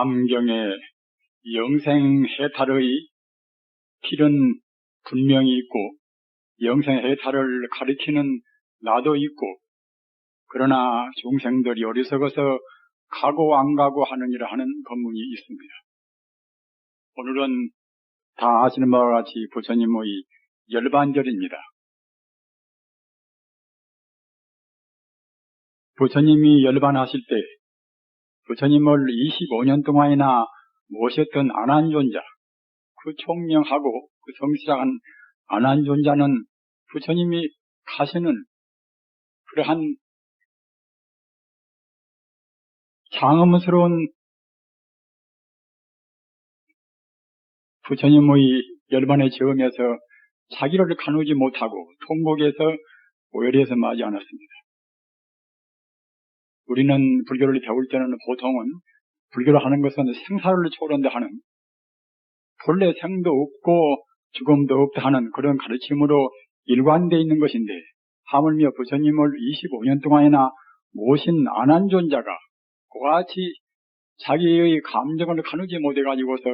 감경에 영생해탈의 길은 분명히 있고 영생해탈을 가리키는 나도 있고, 그러나 중생들이 어리석어서 가고 안 가고 하느니라 하는 법문이 있습니다. 오늘은 다 아시는 바와 같이 부처님의 열반절입니다. 부처님이 열반하실 때 부처님을 25년 동안이나 모셨던 안한존자, 그 총명하고 그 성실한 안한존자는 부처님이 가시는 그러한 장엄스러운 부처님의 열반의 저음에서 자기를 가누지 못하고 통곡에서 오열해서 맞지 않았습니다. 우리는 불교를 배울 때는 보통은 불교를 하는 것은 생사를 초월한다 하는, 본래 생도 없고 죽음도 없다 하는 그런 가르침으로 일관되어 있는 것인데, 하물며 부처님을 25년 동안이나 모신 안한존자가 그같이 자기의 감정을 가누지 못해가지고서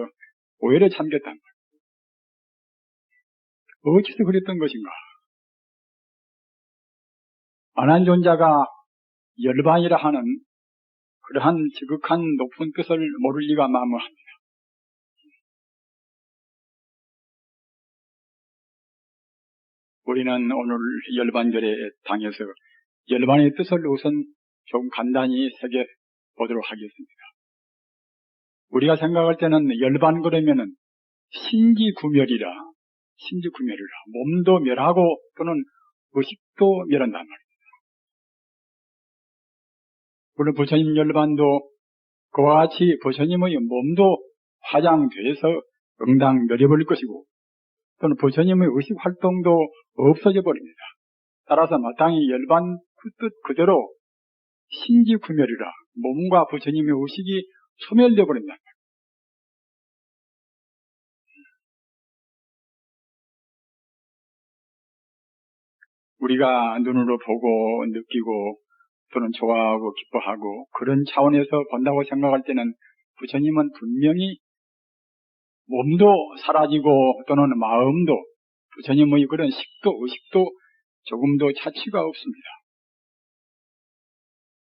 오열에 잠겼단 말이에요. 어째서 그랬던 것인가? 안한존자가 열반이라 하는 그러한 지극한 높은 뜻을 모를 리가 만무합니다. 우리는 오늘 열반절에 당해서 열반의 뜻을 우선 좀 간단히 새겨보도록 하겠습니다. 우리가 생각할 때는 열반 그러면은 신지구멸이라, 몸도 멸하고 또는 의식도 멸한단 말입니다. 물론 부처님 열반도 그와 같이 부처님의 몸도 화장돼서 응당 멸해버릴 것이고, 또는 부처님의 의식 활동도 없어져 버립니다. 따라서 마땅히 열반 그 뜻 그대로 신지구멸이라, 몸과 부처님의 의식이 소멸되어 버린다. 우리가 눈으로 보고 느끼고 또는 좋아하고 기뻐하고 그런 차원에서 본다고 생각할 때는 부처님은 분명히 몸도 사라지고 또는 마음도, 부처님의 그런 식도 의식도 조금도 차치가 없습니다.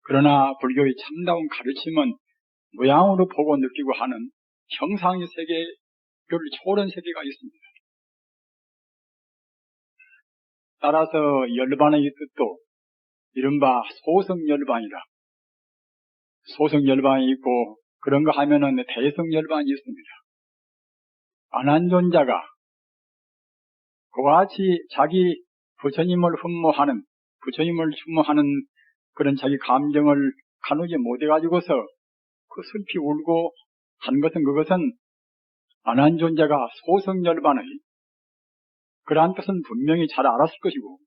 그러나 불교의 참다운 가르침은 모양으로 보고 느끼고 하는 형상의 세계를 초월한 세계가 있습니다. 따라서 열반의 뜻도 이른바 소성열반이라, 소성열반이 있고 그런 거 하면은 대성열반이 있습니다. 안한존자가 그와 같이 자기 부처님을 흠모하는 그런 자기 감정을 가누지 못해가지고서 그 슬피 울고 한 것은, 그것은 안한존자가 소성열반의 그러한 뜻은 분명히 잘 알았을 것이고,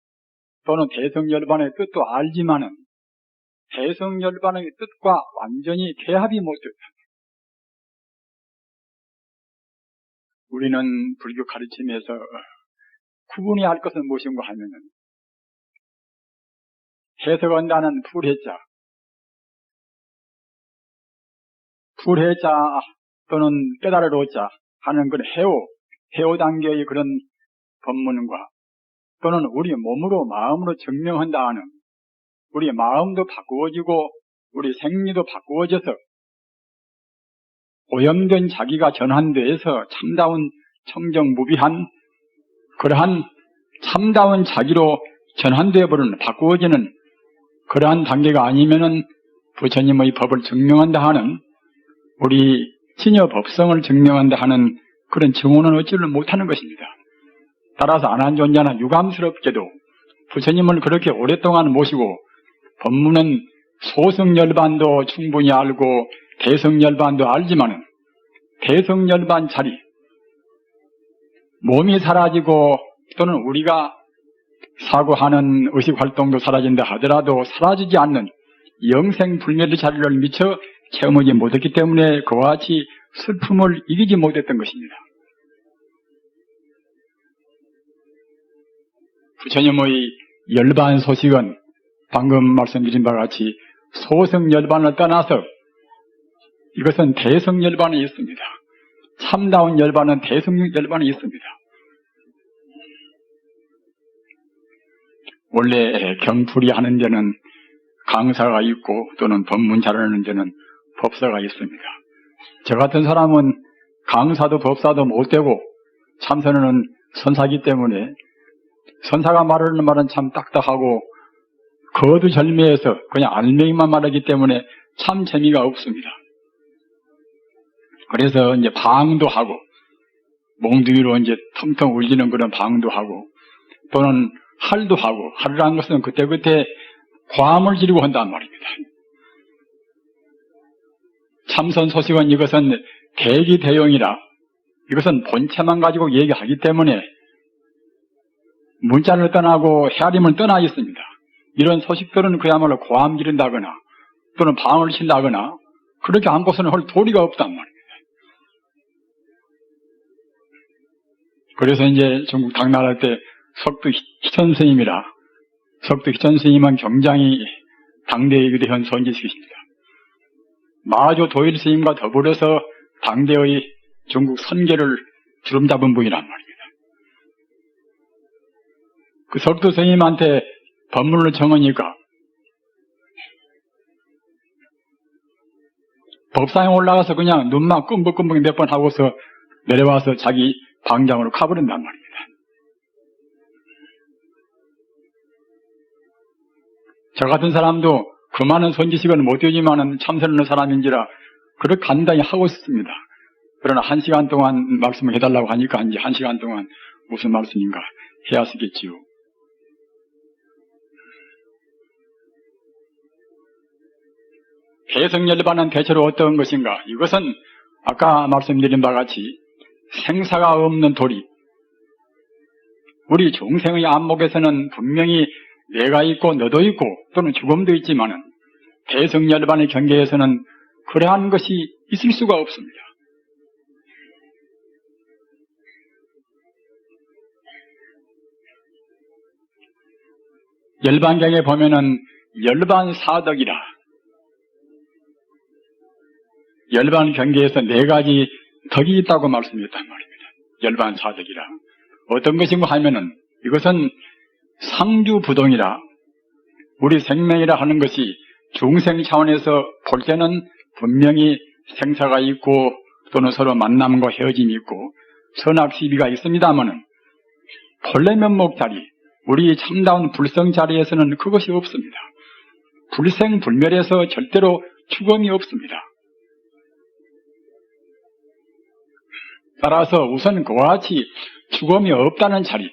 또는 대성열반의 뜻도 알지만은 대성열반의 뜻과 완전히 개합이 못됐다. 우리는 불교 가르침에서 구분해야 할 것은 무엇인가 하면은, 해석한다는 풀해자 또는 깨달으로자 하는 그런 해오 단계의 그런 법문과, 또는 우리 몸으로 마음으로 증명한다 하는, 우리 마음도 바꾸어지고 우리 생리도 바꾸어져서 오염된 자기가 전환돼서 참다운 청정무비한 그러한 참다운 자기로 전환되어 버리는, 바꾸어지는 그러한 단계가 아니면은 부처님의 법을 증명한다 하는, 우리 진여 법성을 증명한다 하는 그런 증언은 얻지를 못하는 것입니다. 따라서 안한존자는 유감스럽게도 부처님을 그렇게 오랫동안 모시고 법문은 소성열반도 충분히 알고 대성열반도 알지만은, 대성열반 자리, 몸이 사라지고 또는 우리가 사고하는 의식활동도 사라진다 하더라도 사라지지 않는 영생불멸의 자리를 미처 체험하지 못했기 때문에 그와 같이 슬픔을 이기지 못했던 것입니다. 부처님의 열반 소식은 방금 말씀드린 바와 같이 소성열반을 떠나서 이것은 대성열반에 있습니다. 참다운 열반은 대성열반에 있습니다. 원래 경풀이 하는 데는 강사가 있고 또는 법문 잘하는 데는 법사가 있습니다. 저 같은 사람은 강사도 법사도 못되고 참선은 선사기 때문에 선사가 말하는 말은 참 딱딱하고 거두절미해서 그냥 알맹이만 말하기 때문에 참 재미가 없습니다. 그래서 이제 방도 하고 몽둥이로 이제 텅텅 울리는 그런 방도 하고 또는 할도 하고 할이라는 것은 그때그때 과음을 지르고 한단 말입니다. 참선 소식은 이것은 대기대용이라 이것은 본체만 가지고 얘기하기 때문에 문자를 떠나고 헤아림을 떠나 있습니다. 이런 소식들은 그야말로 고함 지른다거나 또는 방을 친다거나 그렇게 한 곳은 할 도리가 없단 말입니다. 그래서 이제 중국 당나라 때 석두 희천 스님이라 석두 희천 스님은 굉장히 당대의 위대한 선지식이십니다. 마조 도일 스님과 더불어서 당대의 중국 선계를 주름잡은 분이란 말입니다. 그 석두 스님한테 법문을 정하니까 법상에 올라가서 그냥 눈만 끔벅끔벅 몇 번 하고서 내려와서 자기 방장으로 가버린단 말입니다. 저 같은 사람도 그 많은 선지식은 못되지만은 참선하는 사람인지라 그렇게 간단히 하고 있습니다. 그러나 1시간 동안 말씀을 해달라고 하니까 이제 1시간 동안 무슨 말씀인가 해야 쓰겠지요. 대성열반은 대체로 어떤 것인가? 이것은 아까 말씀드린 바와 같이 생사가 없는 도리. 우리 중생의 안목에서는 분명히 내가 있고 너도 있고 또는 죽음도 있지만은 대성열반의 경계에서는 그러한 것이 있을 수가 없습니다. 열반경에 보면은 열반사덕이라 열반 경계에서 4가지 덕이 있다고 말씀드렸단 말입니다. 열반사덕이라 어떤 것인가 하면은 이것은 상주부동이라 우리 생명이라 하는 것이 중생 차원에서 볼 때는 분명히 생사가 있고 또는 서로 만남과 헤어짐이 있고 선악시비가 있습니다마는 본래 면목 자리 우리 참다운 불성 자리에서는 그것이 없습니다. 불생불멸에서 절대로 죽음이 없습니다. 따라서 우선 그와 같이 죽음이 없다는 자리,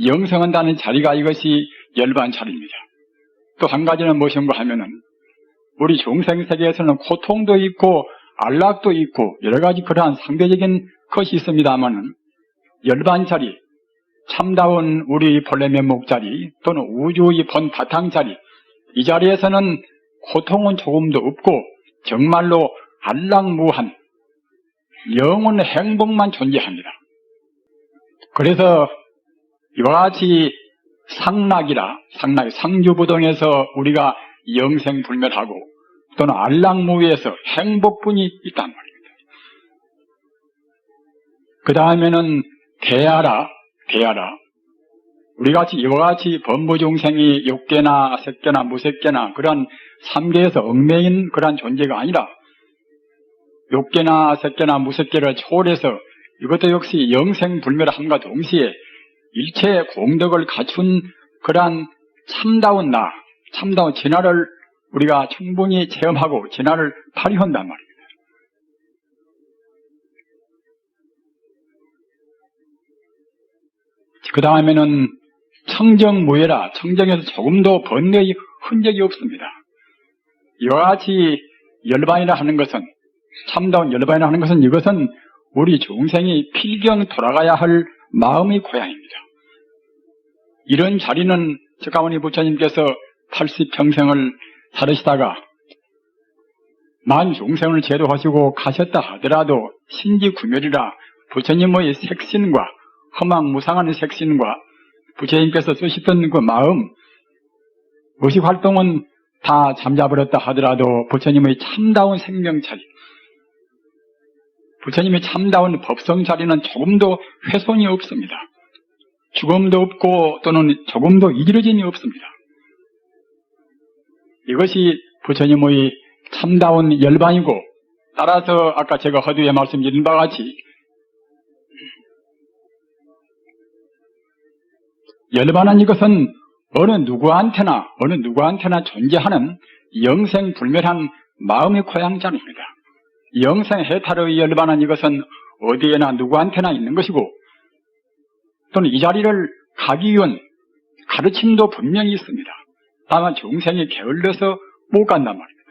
영성한다는 자리가 이것이 열반 자리입니다. 또 한 가지는 무엇인가 하면은 우리 중생 세계에서는 고통도 있고 안락도 있고 여러 가지 그러한 상대적인 것이 있습니다만은 열반 자리, 참다운 우리 본래 면목 자리 또는 우주의 본 바탕 자리 이 자리에서는 고통은 조금도 없고 정말로 안락무한 영원 행복만 존재합니다. 그래서 이와 같이 상주부동에서 우리가 영생불멸하고 또는 안락무위에서 행복뿐이 있단 말입니다. 그 다음에는 대하라. 우리같이 이와 같이 범부중생이 육계나 색계나 무색계나 그러한 3계에서 얽매인 그러한 존재가 아니라 육계나 색계나 무색계를 초월해서 이것도 역시 영생불멸함과 동시에 일체의 공덕을 갖춘 그러한 참다운 참다운 진화를 우리가 충분히 체험하고 진화를 발휘한단 말입니다. 그 다음에는 청정무예라. 청정에서 조금도 번뇌의 흔적이 없습니다. 이와 같이 열반이라 하는 것은 참다운 열반이라 하는 것은 이것은 우리 중생이 필경 돌아가야 할 마음의 고향입니다. 이런 자리는 석가모니 부처님께서 80평생을 살으시다가 만 중생을 제도하시고 가셨다 하더라도 신지구멸이라 부처님의 색신과 허망무상한 색신과 부처님께서 쓰시던 그 마음 의식 활동은 다 잠자버렸다 하더라도 부처님의 참다운 생명차리 부처님의 참다운 법성 자리는 조금도 훼손이 없습니다. 죽음도 없고 또는 조금도 이지러짐이 없습니다. 이것이 부처님의 참다운 열반이고, 따라서 아까 제가 허두에 말씀드린 바와 같이 열반은 이것은 어느 누구한테나 존재하는 영생불멸한 마음의 고향자리입니다. 영생해탈의 열반은 이것은 어디에나 누구한테나 있는 것이고, 또는 이 자리를 가기 위한 가르침도 분명히 있습니다. 다만 중생이 게을러서 못 간단 말입니다.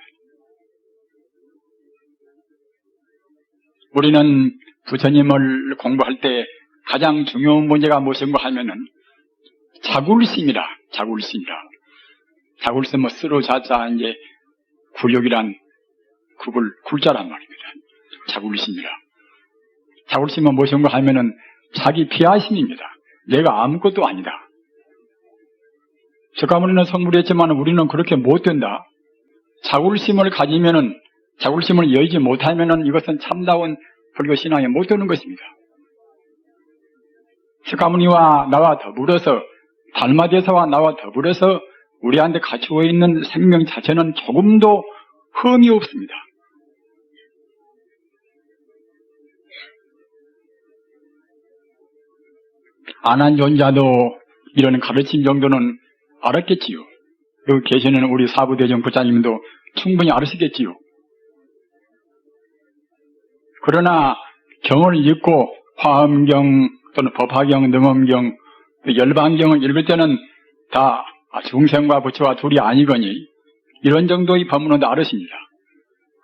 우리는 부처님을 공부할 때 가장 중요한 문제가 무엇인가 하면은 자굴심이라. 자굴심은 쓰로 자자 이제 굴욕이란 굴자란 말입니다. 자굴심은 무엇인가 하면은 자기 비하심입니다. 내가 아무것도 아니다. 석가모니는 성불했지만 우리는 그렇게 못 된다. 자굴심을 가지면은, 자굴심을 여의지 못하면은 이것은 참다운 불교 신앙에 못 되는 것입니다. 석가모니와 나와 더불어서, 달마대사와 나와 더불어서 우리한테 갖추어 있는 생명 자체는 조금도 흠이 없습니다. 안한존자도 이런 가르침 정도는 알았겠지요. 여기 계시는 우리 사부대정 부처님도 충분히 알으시겠지요. 그러나 경을 읽고 화엄경 또는 법화경, 능엄경, 열반경을 읽을 때는 다 중생과 부처와 둘이 아니거니 이런 정도의 법문은 다 알으십니다.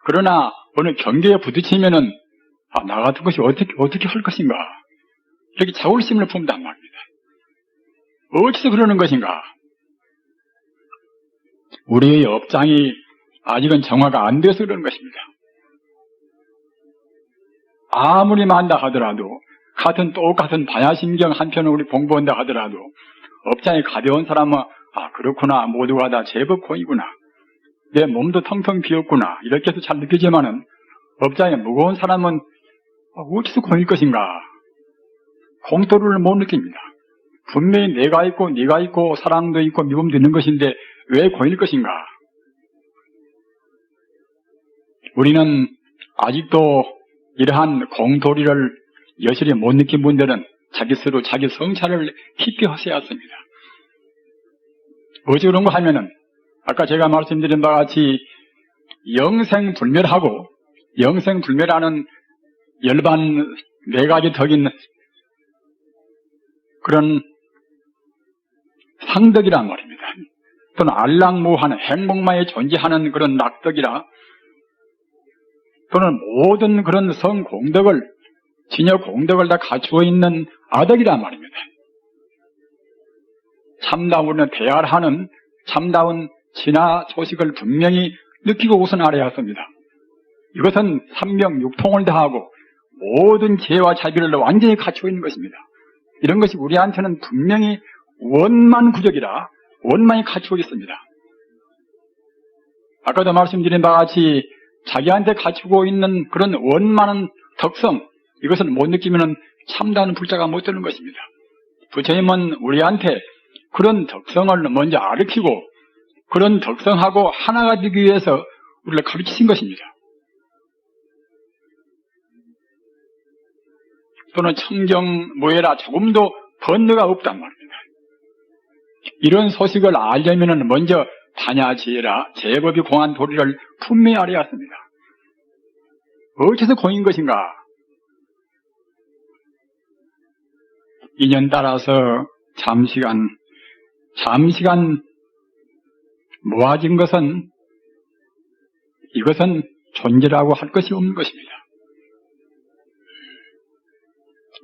그러나 어느 경계에 부딪히면은 나 같은 것이 어떻게 할 것인가, 이렇게 자울심을 품단 말입니다. 어디서 그러는 것인가? 우리의 업장이 아직은 정화가 안 돼서 그러는 것입니다. 아무리 만다 하더라도, 똑같은 반야심경 한 편을 우리 공부한다 하더라도 업장이 가벼운 사람은 그렇구나, 모두가 다 제법 고이구나, 내 몸도 텅텅 비었구나, 이렇게 해서 잘 느끼지만은 업장이 무거운 사람은 어디서 고일 것인가? 공도를 못 느낍니다. 분명히 내가 있고 네가 있고 사랑도 있고 미움도 있는 것인데 왜 고일 것인가? 우리는 아직도 이러한 공도리를 여실히 못 느낀 분들은 자기 스스로 자기 성찰을 깊게 하셔야 합니다. 어찌 그런가 하면은 아까 제가 말씀드린 바와 같이 영생불멸하고 영생불멸하는 열반 네 가지 덕인 그런 상덕이란 말입니다. 또는 알락무하는 행복만에 존재하는 그런 낙덕이라, 또는 모든 그런 성공덕을, 진여공덕을 다 갖추어 있는 아덕이란 말입니다. 참다운 대화하는 참다운 진화 소식을 분명히 느끼고 우선 알아야 합니다. 이것은 삼명육통을 다하고 모든 지혜와 자비를 완전히 갖추어 있는 것입니다. 이런 것이 우리한테는 분명히 원만구적이라 원만히 갖추어 있습니다. 아까도 말씀드린 바와 같이 자기한테 갖추고 있는 그런 원만한 덕성, 이것을 못 느끼면 참다운 불자가 못 되는 것입니다. 부처님은 우리한테 그런 덕성을 먼저 가르치고 그런 덕성하고 하나가 되기 위해서 우리를 가르치신 것입니다. 또는 청정무예라 조금도 번뇌가 없단 말입니다. 이런 소식을 알려면 먼저 반야지혜라 제법이 공한 도리를 분명히 알아야 합니다. 어디서 공인 것인가? 인연 따라서 잠시간 모아진 것은 이것은 존재라고 할 것이 없는 것입니다.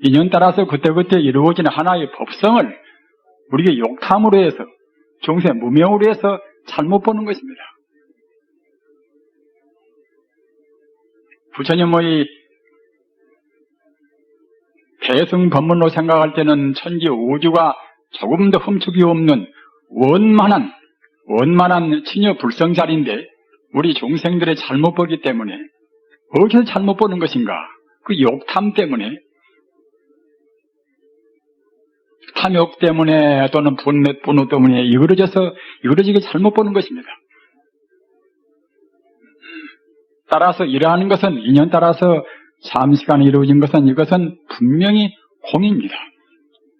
인연 따라서 그때그때 이루어지는 하나의 법성을 우리가 욕탐으로 해서 중생 무명으로 해서 잘못 보는 것입니다. 부처님의 대승 법문으로 생각할 때는 천지 우주가 조금 더 흠축이 없는 원만한 친여 불성자리인데 우리 중생들의 잘못 보기 때문에 어디서 잘못 보는 것인가? 그 욕탐 때문에, 탐욕 때문에 또는 분노 때문에 이그러지게 잘못 보는 것입니다. 따라서 이러한 것은 인연 따라서 잠시간에 이루어진 것은 이것은 분명히 공입니다.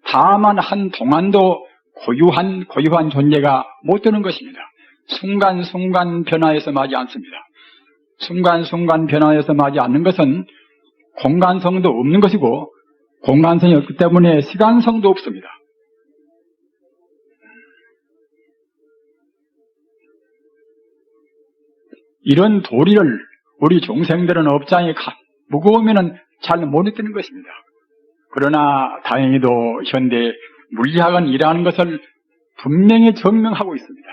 다만 한 동안도 고유한 존재가 못 되는 것입니다. 순간순간 변화해서 마지 않습니다. 순간순간 변화해서 마지 않는 것은 공간성도 없는 것이고 공간성이 없기 때문에 시간성도 없습니다. 이런 도리를 우리 중생들은 업장이 무거우면 잘 못 느끼는 것입니다. 그러나 다행히도 현대 물리학은 이러한 것을 분명히 증명하고 있습니다.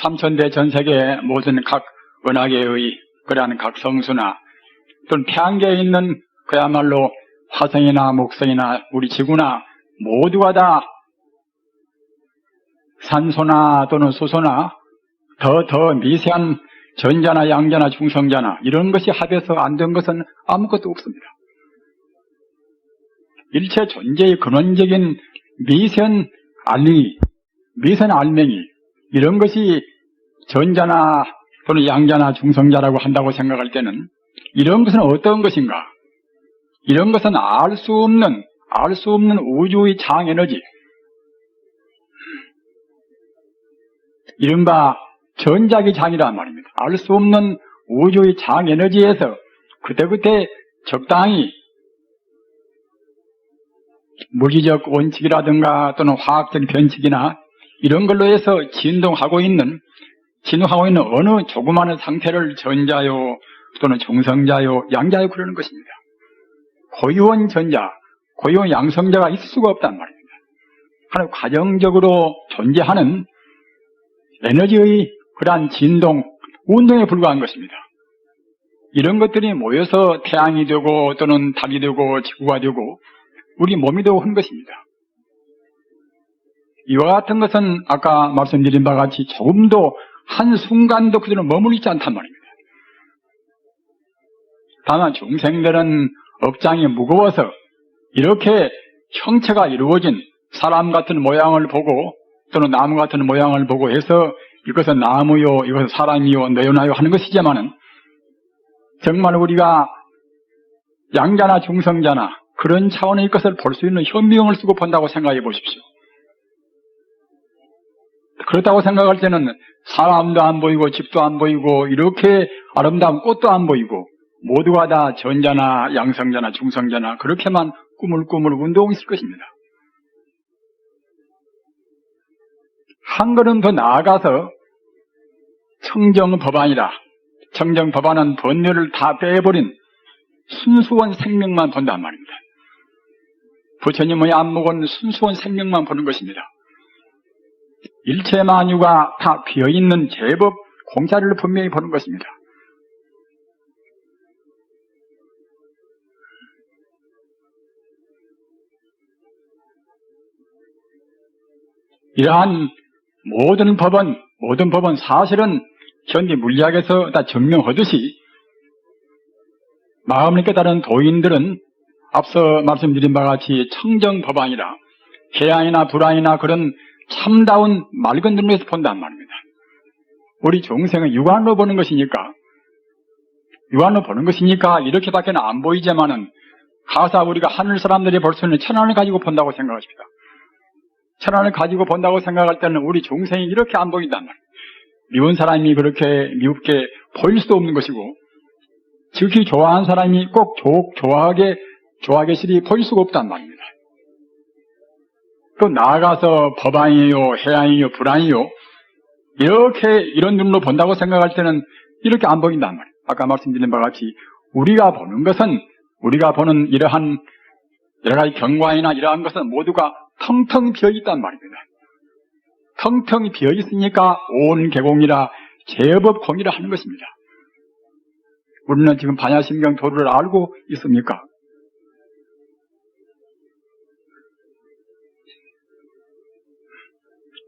삼천대 전세계 모든 각 은하계의 그러한 각 성수나 또는 태양계에 있는 그야말로 화성이나 목성이나 우리 지구나 모두가 다 산소나 또는 수소나 더 미세한 전자나 양자나 중성자나 이런 것이 합해서 안 된 것은 아무것도 없습니다. 일체 존재의 근원적인 미세한 알맹이 이런 것이 전자나 또는 양자나 중성자라고 한다고 생각할 때는 이런 것은 어떤 것인가? 이런 것은 알 수 없는 우주의 장에너지, 이른바 전자기 장이란 말입니다. 알 수 없는 우주의 장에너지에서 그때그때 적당히 물리적 원칙이라든가 또는 화학적 변칙이나 이런 걸로 해서 진동하고 있는 어느 조그마한 상태를 전자요 또는 중성자요 양자요 그러는 것입니다. 고유한 전자, 고유한 양성자가 있을 수가 없단 말입니다. 하나 과정적으로 존재하는 에너지의 그러한 진동, 운동에 불과한 것입니다. 이런 것들이 모여서 태양이 되고 또는 달이 되고 지구가 되고 우리 몸이 되고 한 것입니다. 이와 같은 것은 아까 말씀드린 바와 같이 조금도 한순간도 그대로 머물러 있지 않단 말입니다. 다만 중생들은 업장이 무거워서 이렇게 형체가 이루어진 사람 같은 모양을 보고 또는 나무 같은 모양을 보고 해서 이것은 나무요, 이것은 사람이요, 너요나요 하는 것이지만은 정말 우리가 양자나 중성자나 그런 차원의 것을 볼 수 있는 현미경을 쓰고 본다고 생각해 보십시오. 그렇다고 생각할 때는 사람도 안 보이고 집도 안 보이고 이렇게 아름다운 꽃도 안 보이고 모두가 다 전자나 양성자나 중성자나 그렇게만 꾸물꾸물 운동이 있을 것입니다. 한 걸음 더 나아가서 청정법안이라, 청정법안은 번뇌를 다 빼버린 순수한 생명만 본단 말입니다. 부처님의 안목은 순수한 생명만 보는 것입니다. 일체 만유가 다 비어있는 제법 공짜를 분명히 보는 것입니다. 이러한 모든 법은 사실은 현대 물리학에서 다 증명하듯이 마음을 깨달은 도인들은 앞서 말씀드린 바와 같이 청정법안이라 해안이나 불안이나 그런 참다운 맑은 눈에서 본단 말입니다. 우리 중생은 육안으로 보는 것이니까 이렇게밖에 안 보이지만은 가사 우리가 하늘 사람들이 볼 수 있는 천안을 가지고 본다고 생각하십니다. 천안을 가지고 본다고 생각할 때는 우리 중생이 이렇게 안 보인단 말이에요. 미운 사람이 그렇게 미웁게 보일 수도 없는 것이고 즉히 좋아하는 사람이 꼭 좋아하게실이 보일 수가 없단 말입니다. 또 나아가서 법안이요, 해안이요, 불안이요 이렇게 이런 눈으로 본다고 생각할 때는 이렇게 안 보인단 말이에요. 아까 말씀드린 바와 같이 우리가 보는 이러한 여러 가지 경관이나 이러한 것은 모두가 텅텅 비어있단 말입니다. 텅텅 비어있으니까 온 개공이라 제법 공이라 하는 것입니다. 우리는 지금 반야심경 도를 알고 있습니까?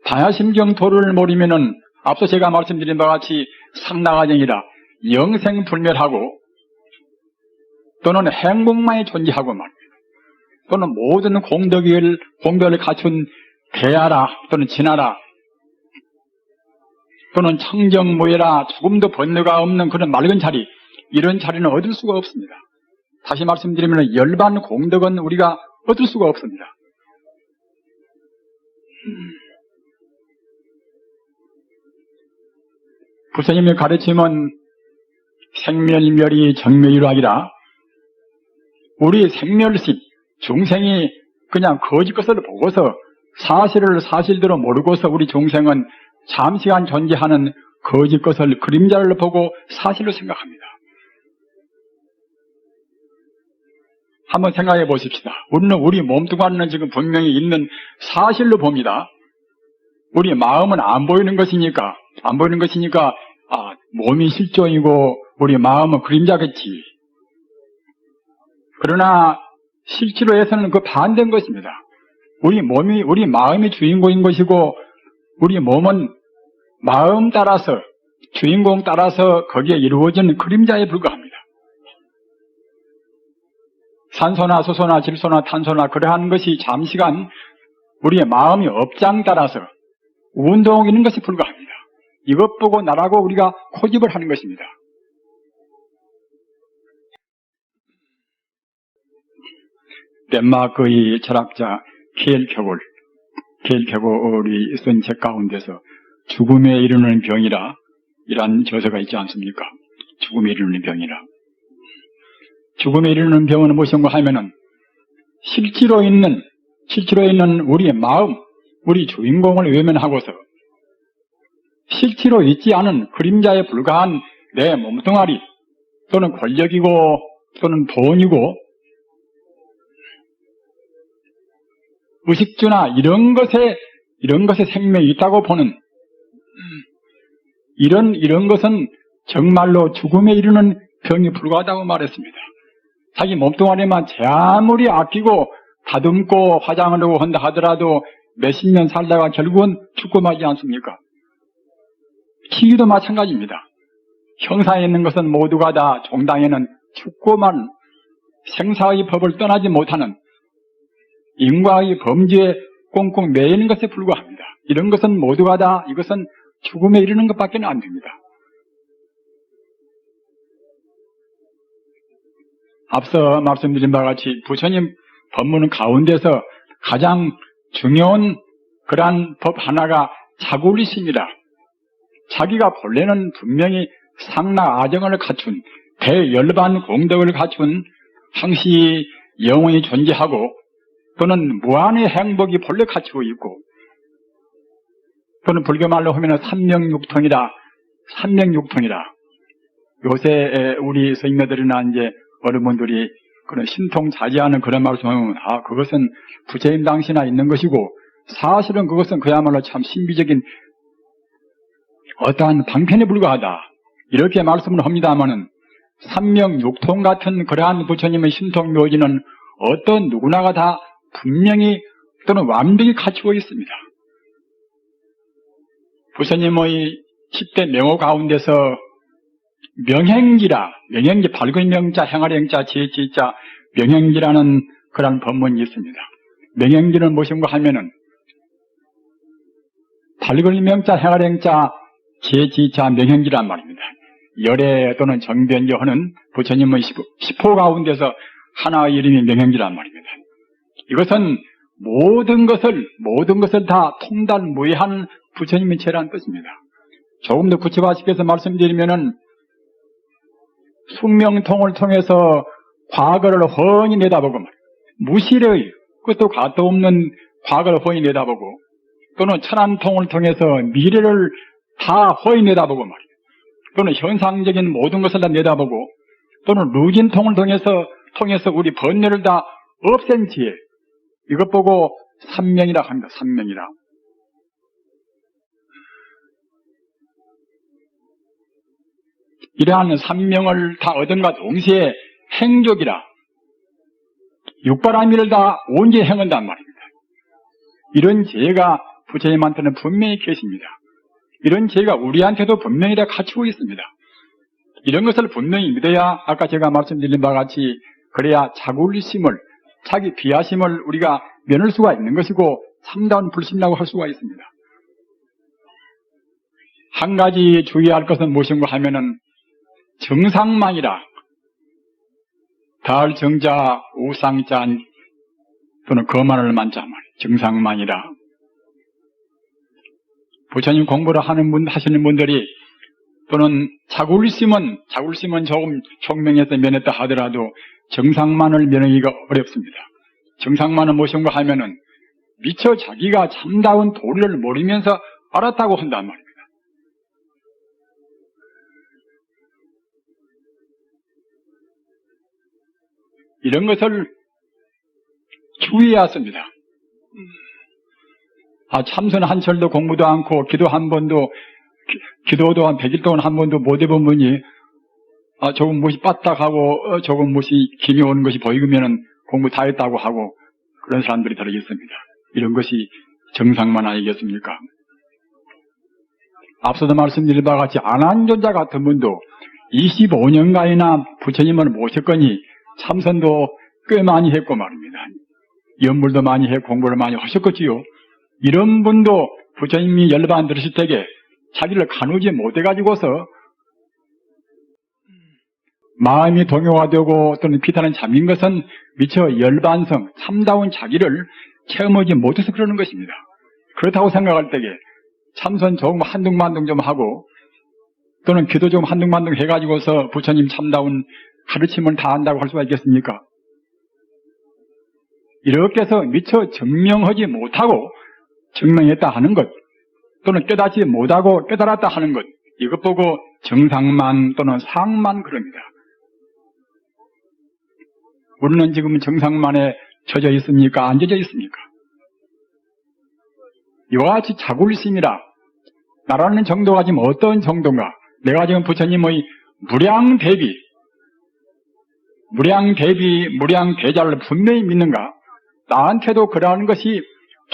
반야심경 도를 모르면은 앞서 제가 말씀드린 바와 같이 삼나가정이라 영생불멸하고 또는 행복만이 존재하고 말입니다. 또는 모든 공덕을 갖춘 대하라 또는 진하라 또는 청정무예라 조금도 번뇌가 없는 그런 맑은 자리, 이런 자리는 얻을 수가 없습니다. 다시 말씀드리면 열반 공덕은 우리가 얻을 수가 없습니다. 부처님의 가르침은 생멸멸이 정멸이라기라, 우리 생멸식 중생이 그냥 거짓 것을 보고서 사실을 사실대로 모르고서 우리 중생은 잠시간 존재하는 거짓 것을 그림자를 보고 사실로 생각합니다. 한번 생각해 보십시다. 우리는 우리 몸뚱아리는 지금 분명히 있는 사실로 봅니다. 우리 마음은 안 보이는 것이니까 몸이 실존이고 우리 마음은 그림자겠지. 그러나 실제로 해서는 그 반대인 것입니다. 우리 마음이 주인공인 것이고 우리 몸은 마음 따라서 주인공 따라서 거기에 이루어진 그림자에 불과합니다. 산소나 수소나 질소나 탄소나 그러한 것이 잠시간 우리의 마음이 업장 따라서 운동하는 것이 불과합니다. 이것 보고 나라고 우리가 고집을 하는 것입니다. 덴마크의 철학자 켈케골이 쓴 책 가운데서 죽음에 이르는 병이라 이란 저서가 있지 않습니까? 죽음에 이르는 병이라. 죽음에 이르는 병은 무엇인가 하면은 실제로 있는 우리의 마음, 우리 주인공을 외면하고서 실제로 있지 않은 그림자에 불과한 내 몸뚱아리 또는 권력이고 또는 돈이고 의식주나 이런 것에 생명이 있다고 보는 이런 것은 정말로 죽음에 이르는 병이 불과하다고 말했습니다. 자기 몸뚱아리만 제 아무리 아끼고 다듬고 화장을 하고 한다 하더라도 몇십 년 살다가 결국은 죽고 마지 않습니까? 기기도 마찬가지입니다. 형사에 있는 것은 모두가 다 종당에는 죽고만 생사의 법을 떠나지 못하는 인과의 범죄에 꽁꽁 매이는 것에 불과합니다. 이런 것은 모두가 다 이것은 죽음에 이르는 것밖에 안 됩니다. 앞서 말씀드린 바와 같이 부처님 법문 가운데서 가장 중요한 그러한 법 하나가 자굴리심이라, 자기가 본래는 분명히 상락아정을 갖춘 대열반 공덕을 갖춘 항시 영원히 존재하고 또는 무한의 행복이 본래 갖추고 있고 또는 불교말로 하면 삼명육통이라 요새 우리 스님들이나 이제 어른분들이 그런 신통자제하는 그런 말씀을 하면 그것은 부처님 당시나 있는 것이고 사실은 그것은 그야말로 참 신비적인 어떠한 방편에 불과하다 이렇게 말씀을 합니다마는 삼명육통 같은 그러한 부처님의 신통묘지는 어떤 누구나가 다 분명히 또는 완벽히 갖추고 있습니다. 부처님의 10대 명호 가운데서 명행기 밝은 명자, 행할 행자, 지혜지자, 명행기라는 그런 법문이 있습니다. 명행기는 무엇인가 하면은 밝은 명자, 행할 행자, 지혜지자, 명행기란 말입니다. 열애 또는 정변조 하는 부처님의 10호 가운데서 하나의 이름이 명행기란 말입니다. 이것은 모든 것을 다 통달무예한 부처님의 죄라는 뜻입니다. 조금 더 구체화시켜서 말씀드리면은 숙명통을 통해서 과거를 훤히 내다보고 무실의 끝도 가도 없는 과거를 훤히 내다보고 또는 천안통을 통해서 미래를 다 훤히 내다보고 말이에요. 또는 현상적인 모든 것을 다 내다보고 또는 루진통을 통해서 우리 번뇌를 다 없앤 지혜, 이것 보고 삼명이라 합니다. 삼명이라. 이러한 삼명을 다 얻은과 동시에 행족이라 육바라밀을 다 온전히 행한단 말입니다. 이런 지혜가 부처님한테는 분명히 계십니다. 이런 지혜가 우리한테도 분명히 다 갖추고 있습니다. 이런 것을 분명히 믿어야 아까 제가 말씀드린 바와 같이 그래야 자굴심을, 자기 비하심을 우리가 면할 수가 있는 것이고 참다운 불신이라고 할 수가 있습니다. 한 가지 주의할 것은 무엇인가 하면은 정상만이라, 달 정자 우상자 또는 거만을 만자 말, 정상만이라. 부처님 공부를 하시는 분들이 또는 자굴심은 조금 총명해서 면했다 하더라도 정상만을 면하기가 어렵습니다. 정상만은 무엇인가 하면은 미처 자기가 참다운 도리를 모르면서 알았다고 한단 말입니다. 이런 것을 주의해야 합니다. 참선 한 철도 공부도 않고 기도 한 번도, 기도도 한 100일 동안 한 번도 못 해본 분이 조금 무엇이 빠딱하고 조금 무엇이 김이 오는 것이 보이면은 공부 다 했다고 하고 그런 사람들이 들어 있습니다. 이런 것이 정상만 아니겠습니까? 앞서도 말씀드린 바와 같이 안한존자 같은 분도 25년간이나 부처님을 모셨거니 참선도 꽤 많이 했고 말입니다. 연불도 많이 했고 공부를 많이 하셨겠지요. 이런 분도 부처님이 열반 들으실 때에 자기를 가누지 못해가지고서 마음이 동요가 되고 또는 비탄한 잠인 것은 미처 열반성, 참다운 자기를 체험하지 못해서 그러는 것입니다. 그렇다고 생각할 때에 참선 조금 한둥만둥 좀 하고 또는 기도 좀 한둥만둥 해가지고서 부처님 참다운 가르침을 다 안다고 할 수가 있겠습니까? 이렇게 해서 미처 증명하지 못하고 증명했다 하는 것 또는 깨닫지 못하고 깨달았다 하는 것, 이것 보고 정상만 또는 상만 그럽니다. 우리는 지금 정상만에 젖어 있습니까? 안 젖어 있습니까? 이와 같이 자굴심이라 나라는 정도가 지금 어떤 정도인가? 내가 지금 부처님의 무량대자를 분명히 믿는가? 나한테도 그러한 것이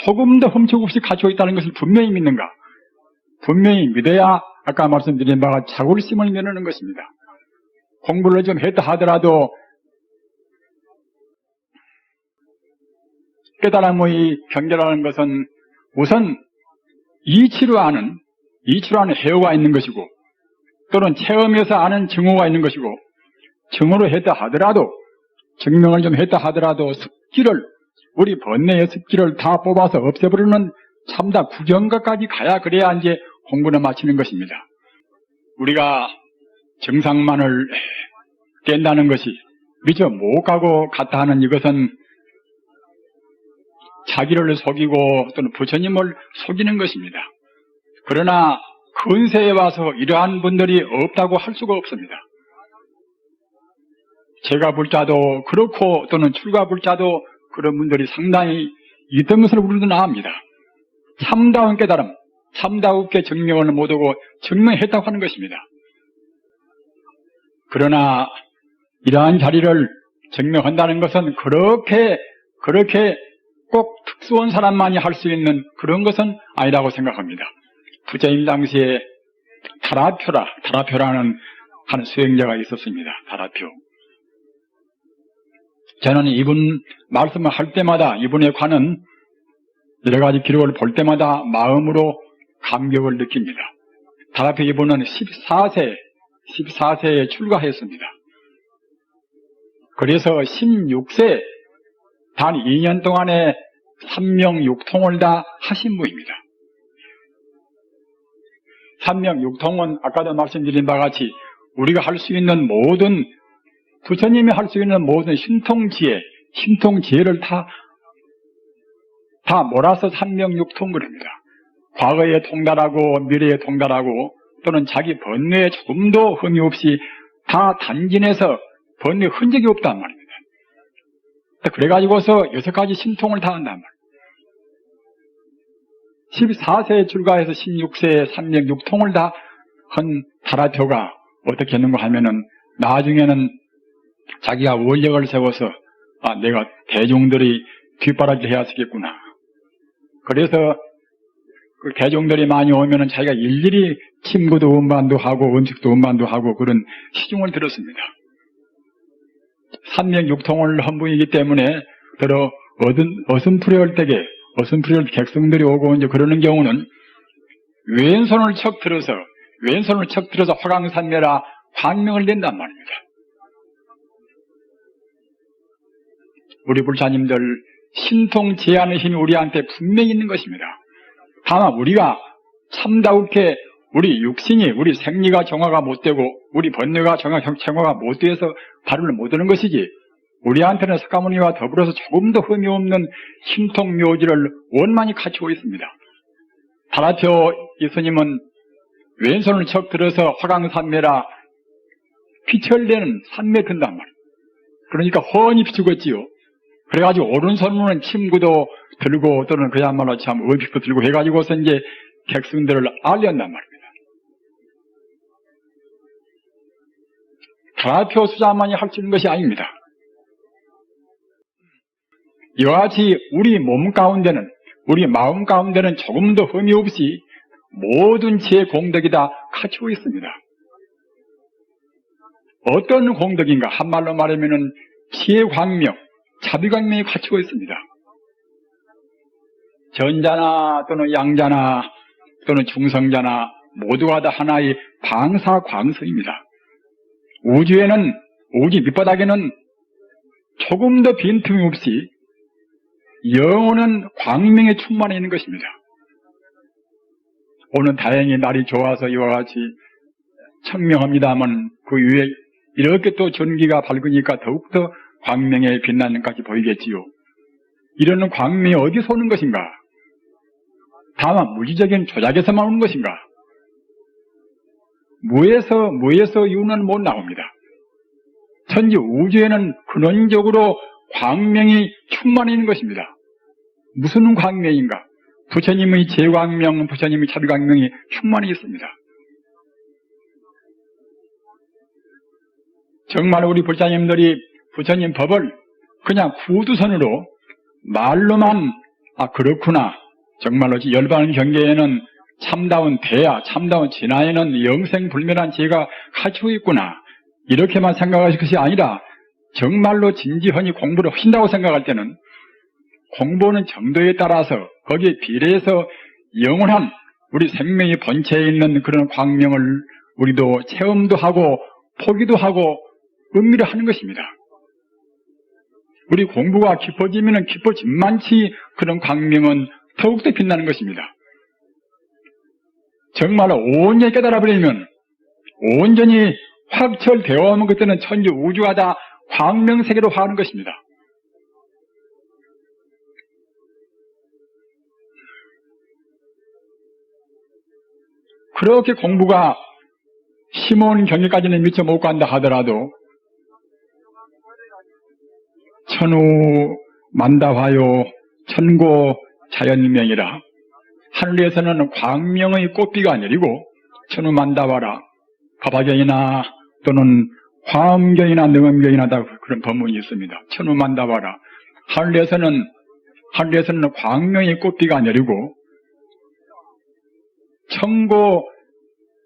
조금 더 흠축 없이 갖추고 있다는 것을 분명히 믿는가? 분명히 믿어야 아까 말씀드린 바가 자굴심을 면하는 것입니다. 공부를 좀 했다 하더라도 깨달음의 경계라는 것은 우선 이치로 아는 해오가 있는 것이고 또는 체험에서 아는 증오가 있는 것이고 증오로 했다 하더라도 증명을 좀 했다 하더라도 습기를 우리 번뇌의 습기를 다 뽑아서 없애버리는 참다 구경까지 가야 그래야 이제 공부를 마치는 것입니다. 우리가 정상만을 깬다는 것이 미처 못 가고 갔다 하는 이것은 자기를 속이고 또는 부처님을 속이는 것입니다. 그러나 근세에 와서 이러한 분들이 없다고 할 수가 없습니다. 제가 볼 자도 그렇고 또는 출가 볼 자도 그런 분들이 상당히 있던 것을 우리도 압니다. 참다운 깨달음, 참다우게 증명을 못하고 증명했다고 하는 것입니다. 그러나 이러한 자리를 증명한다는 것은 그렇게 꼭 특수한 사람만이 할 수 있는 그런 것은 아니라고 생각합니다. 부처님 당시에 다라표라는 한 수행자가 있었습니다. 다라표. 저는 이분 말씀을 할 때마다 이분에 관한 여러 가지 기록을 볼 때마다 마음으로 감격을 느낍니다. 다라표 이분은 14세에 출가했습니다. 그래서 16세 단 2년 동안에 삼명육통을 다 하신 분입니다. 삼명육통은 아까도 말씀드린 바와 같이 우리가 할 수 있는 모든 부처님이 할 수 있는 모든 신통지혜를 다 몰아서 삼명육통을 합니다. 과거에 통달하고 미래에 통달하고 또는 자기 번뇌에 조금도 흠이 없이 다 단진해서 번뇌 흔적이 없단 말입니다. 그래가지고서 6가지 신통을 다 한단 말입니다. 14세에 출가해서 16세에 삼명육통을 다 한 다라표가 어떻게 했는가 하면은 나중에는 자기가 원력을 세워서 내가 대중들이 뒷바라지를 해야 쓰겠구나. 그래서 그 개종들이 많이 오면은 자기가 일일이 침구도 운반도 하고 음식도 운반도 하고 그런 시중을 들었습니다. 삼명육통을 한 분이기 때문에 더러 어슴푸레할 때게 어슴푸레할 객성들이 오고 이제 그러는 경우는 왼손을 척 들어서 화강산매라 광명을 낸단 말입니다. 우리 불사님들 신통 제한의 힘이 우리한테 분명히 있는 것입니다. 다만 우리가 참다우게 우리 육신이 우리 생리가 정화가 못되고 우리 번뇌가 정화가 못돼서 발음을 못하는 것이지 우리한테는 석가모니와 더불어서 조금도 흠이 없는 신통묘지를 원만히 갖추고 있습니다. 다라표 이스님은 왼손을 척 들어서 화강산매라 빛을 내는 산매 든단 말이에요. 그러니까 훤히 비추겠지요. 그래가지고 오른손으로는 침구도 들고 또는 그야말로 참 의식도 들고 해가지고서 이제 객승들을 알렸단 말입니다. 다라표 수자만이 할 수 있는 것이 아닙니다. 이와 같이 우리 몸 가운데는 우리 마음 가운데는 조금도 흠이 없이 모든 지혜 공덕이 다 갖추고 있습니다. 어떤 공덕인가? 한말로 말하면은 지혜 광명, 자비 광명이 갖추고 있습니다. 전자나 또는 양자나 또는 중성자나 모두가 다 하나의 방사 광성입니다. 우주에는 우주 밑바닥에는 조금도 빈틈이 없이 영원한 광명에 충만해 있는 것입니다. 오늘 다행히 날이 좋아서 이와 같이 청명합니다만 그 위에 이렇게 또 전기가 밝으니까 더욱더 광명에 빛나는 것까지 보이겠지요. 이러는 광명이 어디서 오는 것인가? 다만 물리적인 조작에서만 오는 것인가? 무에서 이유는 못 나옵니다. 천지 우주에는 근원적으로 광명이 충만해 있는 것입니다. 무슨 광명인가? 부처님의 제광명, 부처님의 자비광명이 충만히 있습니다. 정말 우리 불자님들이 부처님 법을 그냥 구두선으로 말로만 그렇구나. 정말로 열반 경계에는 참다운 대야, 참다운 진화에는 영생불멸한 지혜가 갖추고 있구나. 이렇게만 생각하실 것이 아니라 정말로 진지헌히 공부를 하신다고 생각할 때는 공부하는 정도에 따라서 거기에 비례해서 영원한 우리 생명의 본체에 있는 그런 광명을 우리도 체험도 하고 포기도 하고 음미를 하는 것입니다. 우리 공부가 깊어지면 깊어진만치 그런 광명은 더욱더 빛나는 것입니다. 정말로 온전히 깨달아버리면 온전히 확철되어 오면 그때는 천지 우주가 다 광명세계로 화하는 것입니다. 그렇게 공부가 심온 경계까지는 미처 못 간다 하더라도 천우 만다화요 천고 자연명이라 하늘에서는 광명의 꽃비가 내리고 천우 만다화라 가바경이나 또는 화엄경이나 능엄경이나 다 그런 법문이 있습니다. 천우 만다화라 하늘에서는 광명의 꽃비가 내리고 천고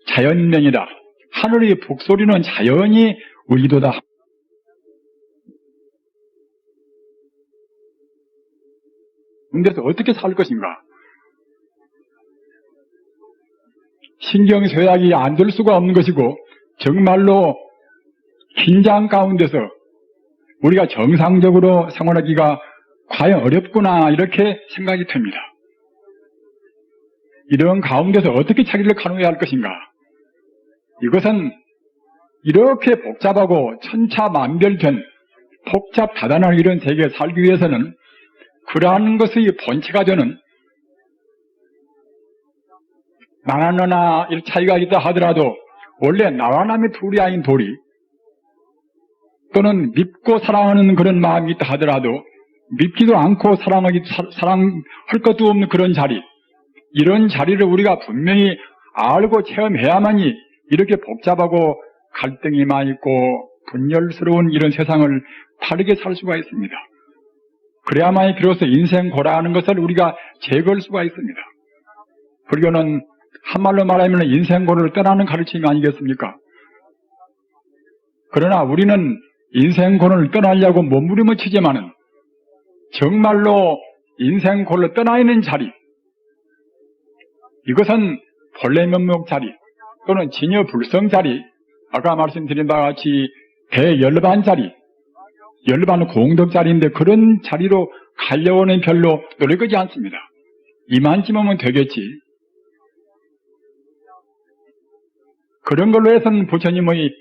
자연명이다. 하늘의 북소리는 자연히 울리도다. 그래서 어떻게 살 것인가? 신경쇠약이 안 될 수가 없는 것이고 정말로 긴장 가운데서 우리가 정상적으로 생활하기가 과연 어렵구나 이렇게 생각이 됩니다. 이런 가운데서 어떻게 자기를 가누어야 할 것인가? 이것은 이렇게 복잡하고 천차만별된 복잡다단한 이런 세계에 살기 위해서는 그러한 것의 본체가 되는 나나 너나 이 차이가 있다 하더라도 원래 나와 남이 둘이 아닌 도리 또는 믿고 사랑하는 그런 마음이 있다 하더라도 믿기도 않고 사랑할 것도 없는 그런 자리 이런 자리를 우리가 분명히 알고 체험해야만이 이렇게 복잡하고 갈등이 많이 있고 분열스러운 이런 세상을 다르게 살 수가 있습니다. 그래야만이 비로소 인생 고라하는 것을 우리가 제거할 수가 있습니다. 불교는 한말로 말하면 인생고를 떠나는 가르침이 아니겠습니까? 그러나 우리는 인생고를 떠나려고 몸부림을 치지만은 정말로 인생고를 떠나 있는 자리, 이것은 본래 면목 자리 또는 진여불성 자리, 아까 말씀드린 바와 같이 대열반 자리, 열반 공덕 자리인데 그런 자리로 가려고는 별로 노력하지 않습니다. 이만쯤 되겠지. 그런 걸로 해서는 부처님의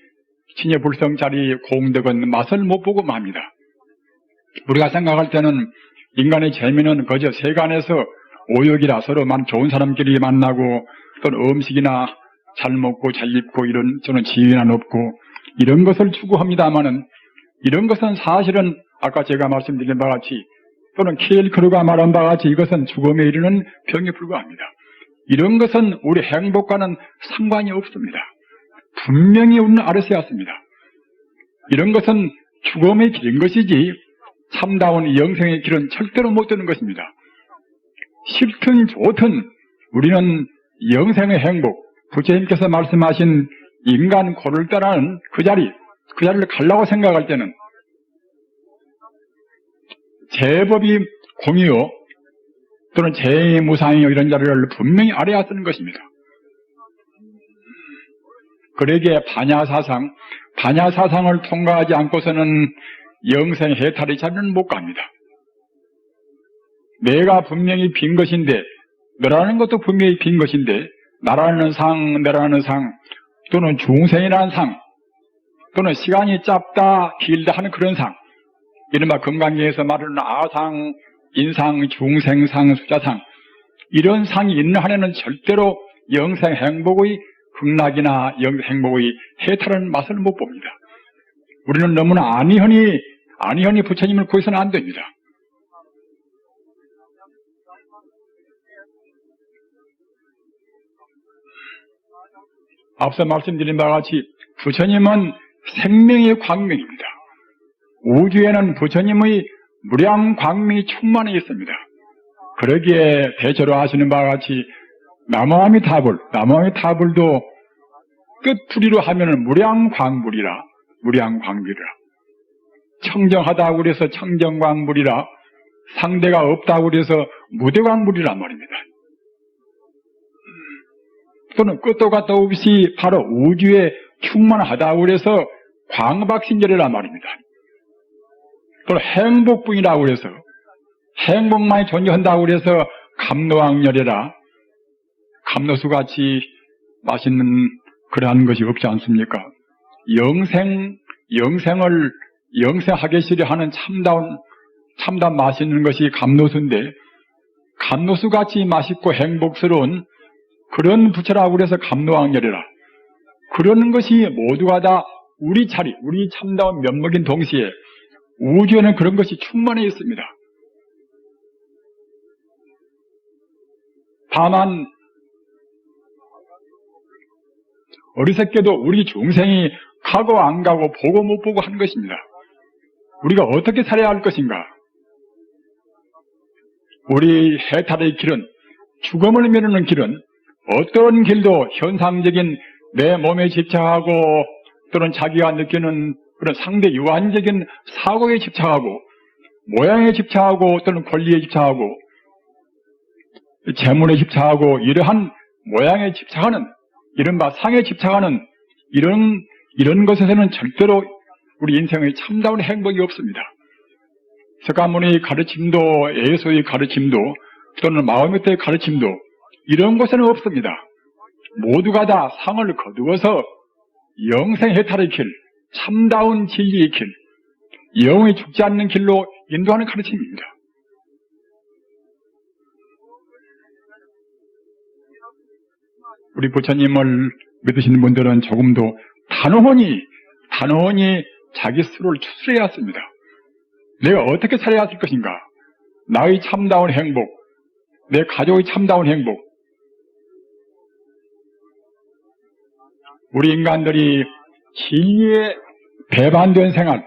진여불성 자리 공덕은 맛을 못 보고 맙니다. 우리가 생각할 때는 인간의 재미는 그저 세간에서 오욕이라 서로 좋은 사람끼리 만나고 또는 음식이나 잘 먹고 잘 입고 이런 저는 지위나 높고 이런 것을 추구합니다마는 이런 것은 사실은 아까 제가 말씀드린 바와 같이 또는 킬크루가 말한 바와 같이 이것은 죽음에 이르는 병에 불과합니다. 이런 것은 우리 행복과는 상관이 없습니다. 분명히 우리는 알았어야 했습니다. 이런 것은 죽음의 길인 것이지 참다운 영생의 길은 절대로 못 되는 것입니다. 싫든 좋든 우리는 영생의 행복, 부처님께서 말씀하신 인간 고를 떠나는 그 자리를 가려고 생각할 때는 제법이 공이요 또는 제무상이요 이런 자리를 분명히 알아야 쓰는 것입니다. 그러기에 반야사상을 통과하지 않고서는 영생 해탈의 자리는 못 갑니다. 내가 분명히 빈 것인데, 너라는 것도 분명히 빈 것인데, 나라는 상, 너라는 상, 또는 중생이라는 상, 또는 시간이 짧다, 길다 하는 그런 상, 이른바 금강경에서 말하는 아상, 인상, 중생상, 수자상, 이런 상이 있는 한에는 절대로 영생 행복의 극락이나 영생 행복의 해탈은 맛을 못 봅니다. 우리는 너무나 안이현이 부처님을 구해서는 안 됩니다. 앞서 말씀드린 바와 같이 부처님은 생명의 광명입니다. 우주에는 부처님의 무량 광명이 충만해 있습니다. 그러기에 대체로 하시는 바와 같이 나무아미타불도 끝풀이로 하면은 무량광불이라, 청정하다고 그래서 청정광불이라, 상대가 없다고 그래서 무대광불이란 말입니다. 또는 끝도 갔다 없이 바로 우주에 충만하다고 그래서 광박신절이란 말입니다. 또는 행복분이라고 그래서 행복만이 존재한다고 그래서 감노왕열이라, 감노수같이 맛있는 그러한 것이 없지 않습니까? 영생하게 시려 하는 참담 맛있는 것이 감노수인데, 감노수같이 맛있고 행복스러운 그런 부처라고 그래서 감노왕열이라. 그러는 것이 모두가 다 우리 자리, 우리 참다운 면목인 동시에 우주에는 그런 것이 충만해 있습니다. 다만 어리석게도 우리 중생이 가고 안 가고 보고 못 보고 한 것입니다. 우리가 어떻게 살아야 할 것인가? 우리 해탈의 길은, 죽음을 미루는 길은 어떤 길도 현상적인 내 몸에 집착하고 또는 자기가 느끼는 그런 상대 유한적인 사고에 집착하고 모양에 집착하고 또는 권리에 집착하고 재물에 집착하고 이러한 모양에 집착하는 이른바 상에 집착하는 이런 것에서는 절대로 우리 인생의 참다운 행복이 없습니다. 석가모니의 가르침도 예수의 가르침도 또는 마오메토의 가르침도 이런 곳에는 없습니다. 모두가 다 상을 거두어서 영생해탈의 길, 참다운 진리의 길, 영원히 죽지 않는 길로 인도하는 가르침입니다. 우리 부처님을 믿으시는 분들은 조금도 단호히 자기 스스로를 추스려야 했습니다. 내가 어떻게 살아야 할 것인가? 나의 참다운 행복, 내 가족의 참다운 행복. 우리 인간들이 진리에 배반된 생활,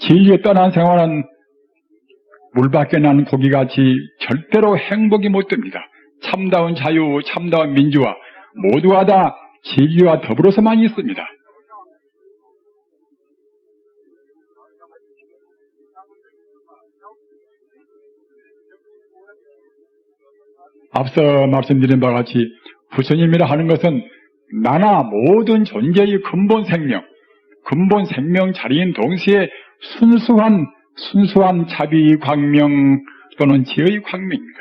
진리에 떠난 생활은 물밖에 난 고기같이 절대로 행복이 못 됩니다. 참다운 자유, 참다운 민주화 모두가 다 진리와 더불어서만 있습니다. 앞서 말씀드린 바와 같이 부처님이라 하는 것은 나나 모든 존재의 근본 생명 자리인 동시에 순수한 자비의 광명 또는 지혜의 광명입니다.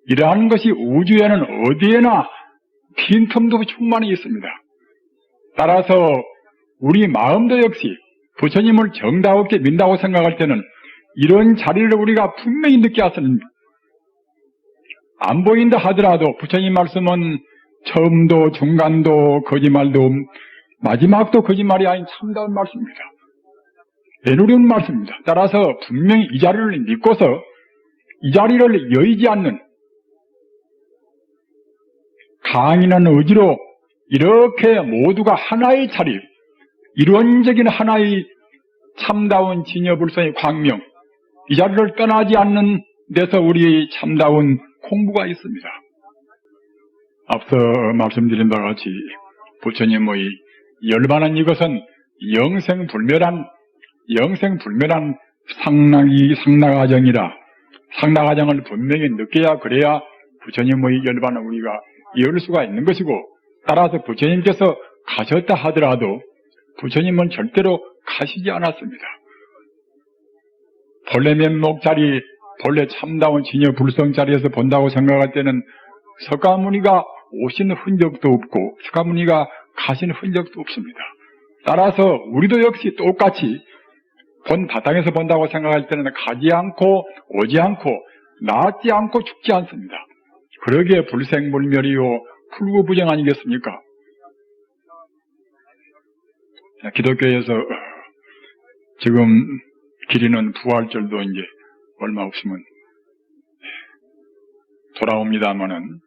이러한 것이 우주에는 어디에나 빈틈도 충만히 있습니다. 따라서 우리 마음도 역시 부처님을 정다웠게 민다고 생각할 때는 이런 자리를 우리가 분명히 느껴 왔습니다. 안 보인다 하더라도 부처님 말씀은 처음도 중간도 거짓말도 마지막도 거짓말이 아닌 참다운 말씀입니다. 애누리운 말씀입니다. 따라서 분명히 이 자리를 믿고서 이 자리를 여의지 않는 강인한 의지로 이렇게 모두가 하나의 자리, 이론적인 하나의 참다운 진여불성의 광명, 이 자리를 떠나지 않는 데서 우리의 참다운 공부가 있습니다. 앞서 말씀드린 바와 같이 부처님의 열반한 이것은 영생불멸한 상나가정이라 상나가정을 분명히 느껴야 그래야 부처님의 열반을 우리가 이을 수가 있는 것이고, 따라서 부처님께서 가셨다 하더라도 부처님은 절대로 가시지 않았습니다. 본래 면목 자리, 본래 참다운 진여 불성 자리에서 본다고 생각할 때는 석가모니가 오신 흔적도 없고 석가모니가 가신 흔적도 없습니다. 따라서 우리도 역시 똑같이 본 바탕에서 본다고 생각할 때는 가지 않고 오지 않고 낫지 않고 죽지 않습니다. 그러기에 불생불멸이요 풀구부정 아니겠습니까? 기독교에서 지금 기리는 부활절도 이제 얼마 없으면 돌아옵니다마는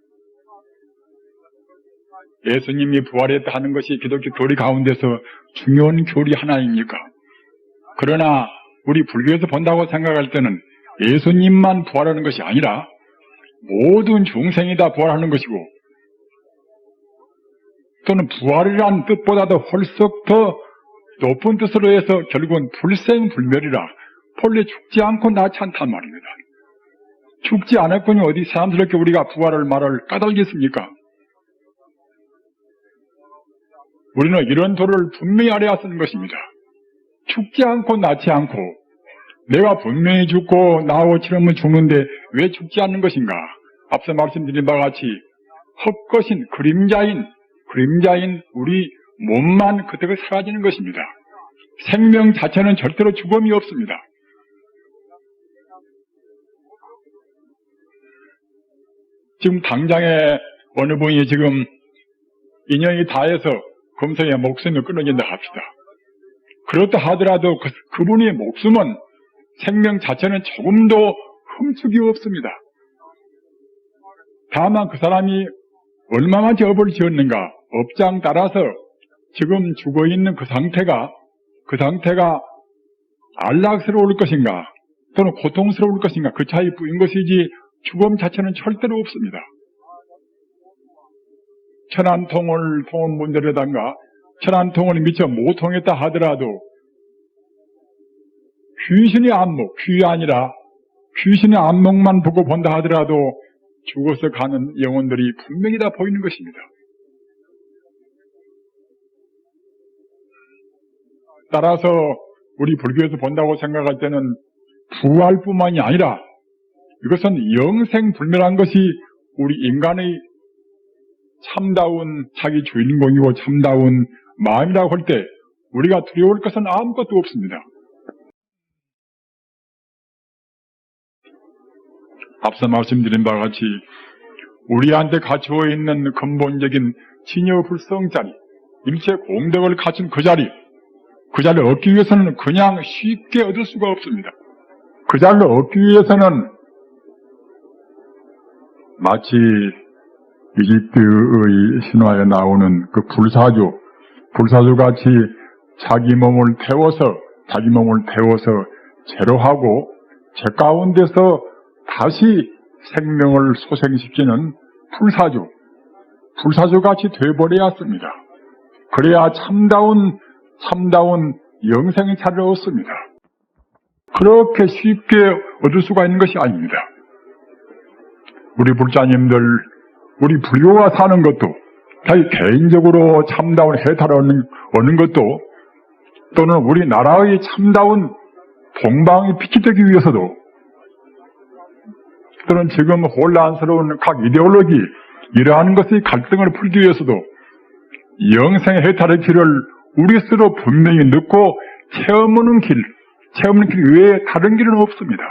예수님이 부활했다 하는 것이 기독교 교리 가운데서 중요한 교리 하나입니까? 그러나 우리 불교에서 본다고 생각할 때는 예수님만 부활하는 것이 아니라 모든 중생이 다 부활하는 것이고, 또는 부활이란 뜻보다도 헐썩 더 높은 뜻으로 해서 결국은 불생불멸이라 본래 죽지 않고 낫지 않단 말입니다. 죽지 않았군요. 어디 사람스럽게 우리가 부활을 말을 까닭겠습니까? 우리는 이런 도를 분명히 알아야 쓰는 것입니다. 죽지 않고 낫지 않고 내가 분명히 죽고 나하고 치르면 죽는데 왜 죽지 않는 것인가? 앞서 말씀드린 바와 같이 헛것인 그림자인 우리 몸만 그때가 사라지는 것입니다. 생명 자체는 절대로 죽음이 없습니다. 지금 당장에 어느 분이 지금 인연이 다해서 금성의 목숨이 끊어진다 합시다. 그렇다 하더라도 그분의 목숨은 생명 자체는 조금도 흠축이 없습니다. 다만 그 사람이 얼마나 죄업을 지었는가, 업장 따라서 지금 죽어있는 그 상태가 안락스러울 것인가 또는 고통스러울 것인가, 그 차이뿐인 것이지 죽음 자체는 절대로 없습니다. 천안통을 통한 분들에다가 천안통을 미처 못 통했다 하더라도 귀신의 안목, 귀이 아니라 귀신의 안목만 보고 본다 하더라도 죽어서 가는 영혼들이 분명히 다 보이는 것입니다. 따라서 우리 불교에서 본다고 생각할 때는 부활뿐만이 아니라 이것은 영생불멸한 것이 우리 인간의 참다운 자기 주인공이고 참다운 마음이라고 할 때 우리가 두려울 것은 아무것도 없습니다. 앞서 말씀드린 바와 같이 우리한테 갖추어 있는 근본적인 진여불성자리, 일체 공덕을 갖춘 그 자리를 얻기 위해서는 그냥 쉽게 얻을 수가 없습니다. 그 자리를 얻기 위해서는 마치 이집트의 신화에 나오는 그 불사조같이 자기 몸을 태워서 제로하고 제 가운데서 다시 생명을 소생시키는 불사조같이 돼버려야 합니다. 그래야 참다운 영생의 차를 얻습니다. 그렇게 쉽게 얻을 수가 있는 것이 아닙니다. 우리 불자님들, 우리 불교가 사는 것도, 자기 개인적으로 참다운 해탈을 얻는 것도, 또는 우리나라의 참다운 동방이 빛이 되기 위해서도, 또는 지금 혼란스러운 각 이데올로기, 이러한 것의 갈등을 풀기 위해서도 영생의 해탈의 길을 우리 스스로 분명히 넣고 체험하는 길 외에 다른 길은 없습니다.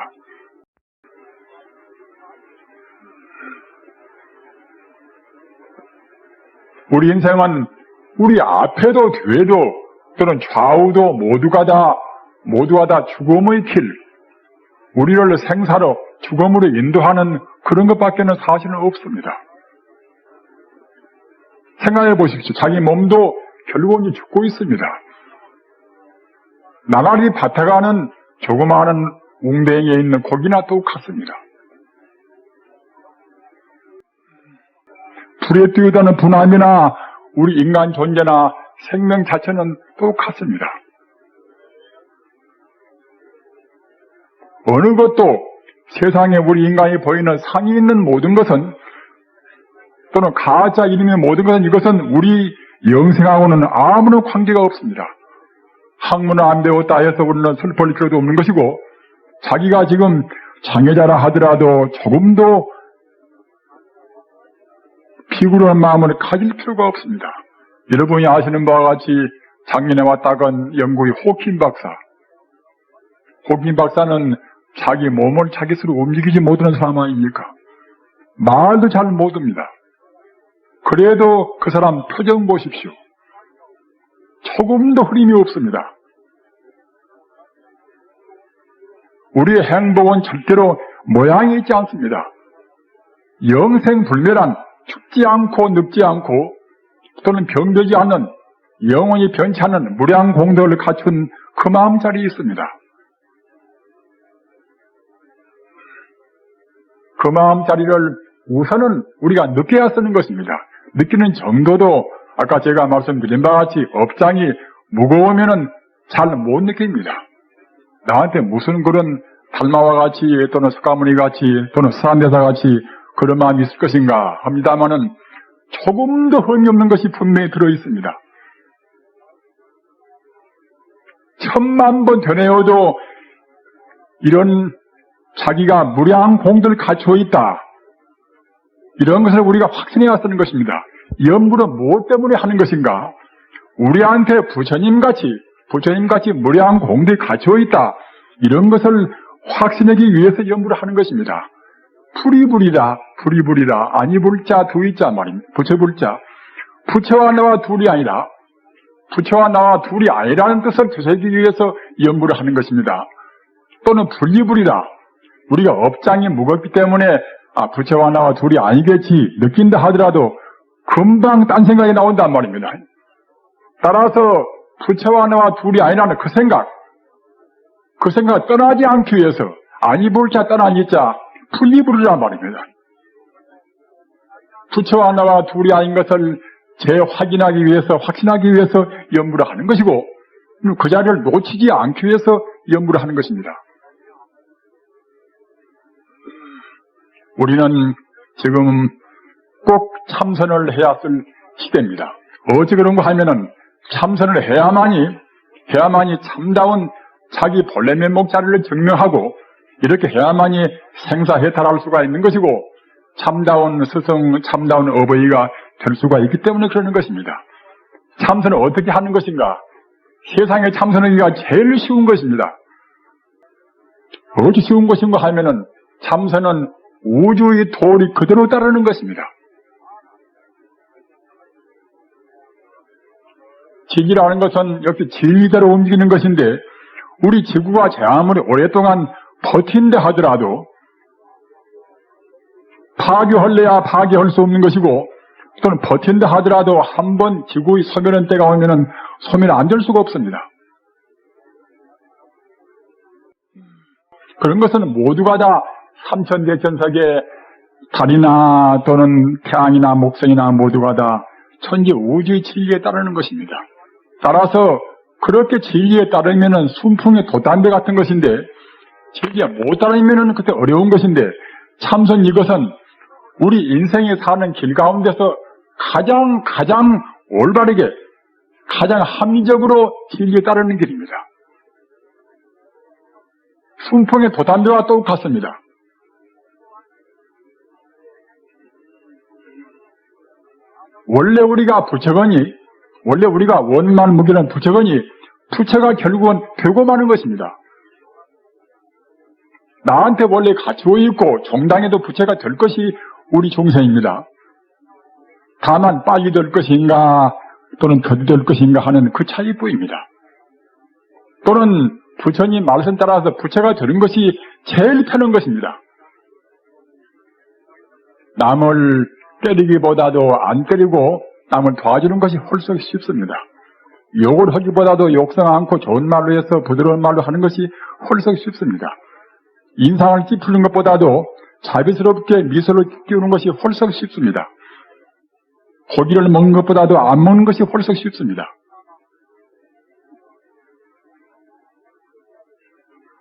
우리 인생은 우리 앞에도 뒤에도 또는 좌우도 모두가 다 죽음의 길, 우리를 생사로 죽음으로 인도하는 그런 것밖에는 사실은 없습니다. 생각해 보십시오. 자기 몸도 결국은 죽고 있습니다. 나날이 밭에가는 조그마한 웅덩이에 있는 고기나 똑같습니다. 불에 띄우다는 분함이나 우리 인간 존재나 생명 자체는 똑같습니다. 어느 것도 세상에 우리 인간이 보이는 상이 있는 모든 것은, 또는 가짜 이름의 모든 것은, 이것은 우리 영생하고는 아무런 관계가 없습니다. 학문을 안 배웠다 해서 우리는 슬플 필요도 없는 것이고, 자기가 지금 장애자라 하더라도 조금도 비굴한 마음을 가질 필요가 없습니다. 여러분이 아시는 바와 같이 작년에 왔다간 영국의 호킨 박사는 자기 몸을 자기 스스로 움직이지 못하는 사람 아닙니까? 말도 잘 못합니다. 그래도 그 사람 표정 보십시오. 조금도 흐림이 없습니다. 우리의 행복은 절대로 모양이 있지 않습니다. 영생불멸한, 죽지 않고 늙지 않고 또는 병들지 않는, 영원히 변치 않는 무량공덕을 갖춘 그 마음자리에 있습니다. 그 마음자리를 우선은 우리가 느껴야 쓰는 것입니다. 느끼는 정도도 아까 제가 말씀드린 바와 같이 업장이 무거우면은 잘 못 느낍니다. 나한테 무슨 그런 달마와 같이 또는 석가모니 같이 또는 서한대사 같이 그런 마음이 있을 것인가 합니다마는 조금도 흠이 없는 것이 분명히 들어있습니다. 1000만 번 되뇌어도 이런 자기가 무량 공덕을 갖추어 있다, 이런 것을 우리가 확신해야 쓰는 것입니다. 연구는 무엇 때문에 하는 것인가? 우리한테 부처님같이 무량 공덕이 갖추어 있다, 이런 것을 확신하기 위해서 연구를 하는 것입니다. 풀이불이다, 아니불자 두이자 말입니다. 부처불자, 부처와 나와 둘이 아니라, 부처와 나와 둘이 아니라는 뜻을 되새기기 위해서 연구를 하는 것입니다. 또는 분리불이다, 우리가 업장이 무겁기 때문에 부처와 나와 둘이 아니겠지 느낀다 하더라도 금방 딴 생각이 나온단 말입니다. 따라서 부처와 나와 둘이 아니라는 그 생각 떠나지 않기 위해서 아니불자 떠나니자 분리불이란 말입니다. 부처와 나와 둘이 아닌 것을 재확인하기 위해서, 확신하기 위해서 연구를 하는 것이고, 그 자리를 놓치지 않기 위해서 연구를 하는 것입니다. 우리는 지금 꼭 참선을 해야 쓸 시대입니다. 어찌 그런가 하면은 참선을 해야만이 참다운 자기 본래 면목 자리를 증명하고, 이렇게 해야만이 생사해탈할 수가 있는 것이고, 참다운 스승, 참다운 어버이가 될 수가 있기 때문에 그러는 것입니다. 참선을 어떻게 하는 것인가? 세상에 참선하기가 제일 쉬운 것입니다. 어찌 쉬운 것인가 하면은 참선은 우주의 도리 그대로 따르는 것입니다. 지기라는 것은 역시 진리대로 움직이는 것인데, 우리 지구가 아무리 오랫동안 버틴다 하더라도 파괴할래야 파괴할 수 없는 것이고, 또는 버틴다 하더라도 한번 지구의 소멸한 때가 오면은 소멸 안 될 수가 없습니다. 그런 것은 모두가 다 삼천대천석에 달이나 또는 태양이나 목성이나 모두가 다 천지 우주의 진리에 따르는 것입니다. 따라서 그렇게 진리에 따르면은 순풍의 돛담배 같은 것인데, 진리에 못 따르면은 그때 어려운 것인데, 참선 이것은 우리 인생에 사는 길 가운데서 가장 올바르게, 가장 합리적으로 진리에 따르는 길입니다. 순풍의 돛담배와 똑같습니다. 원래 우리가 원만 무기는 부처거니, 부처가 결국은 되고 마는 것입니다. 나한테 원래 갖추어 있고 종당에도 부처가 될 것이 우리 종생입니다. 다만 빨리 될 것인가 또는 더디 될 것인가 하는 그 차이뿐입니다. 또는 부처님 말씀 따라서 부처가 되는 것이 제일 편한 것입니다. 남을 때리기보다도 안 때리고 남을 도와주는 것이 훨씬 쉽습니다. 욕을 하기보다도 욕성 않고 좋은 말로 해서 부드러운 말로 하는 것이 훨씬 쉽습니다. 인상을 찌푸리는 것보다도 자비스럽게 미소를 띄우는 것이 훨씬 쉽습니다. 고기를 먹는 것보다도 안 먹는 것이 훨씬 쉽습니다.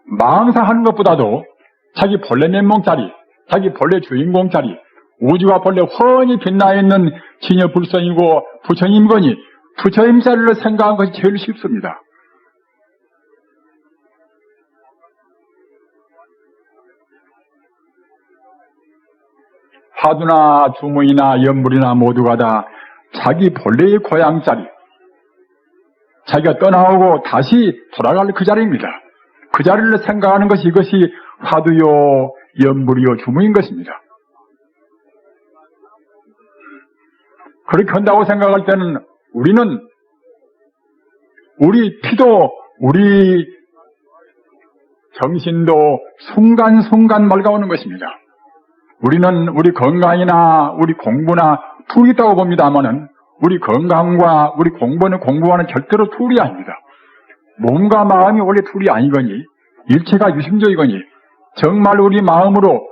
망상하는 것보다도 자기 본래 면목자리, 자기 본래 주인공자리, 우주가 본래 훤히 빛나 있는 진여불성이고 부처님이거니 부처님 자리를 생각하는 것이 제일 쉽습니다. 화두나 주무이나 연불이나 모두가 다 자기 본래의 고향자리, 자기가 떠나오고 다시 돌아갈 그 자리입니다. 그 자리를 생각하는 것이 이것이 화두요, 연불이요, 주무인 것입니다. 그렇게 한다고 생각할 때는 우리는 우리 피도 우리 정신도 순간순간 맑아오는 것입니다. 우리는 우리 건강이나 우리 공부나 둘이 있다고 봅니다만은 우리 건강과 우리 공부와는 절대로 둘이 아닙니다. 몸과 마음이 원래 둘이 아니거니 일체가 유심조이거니 정말 우리 마음으로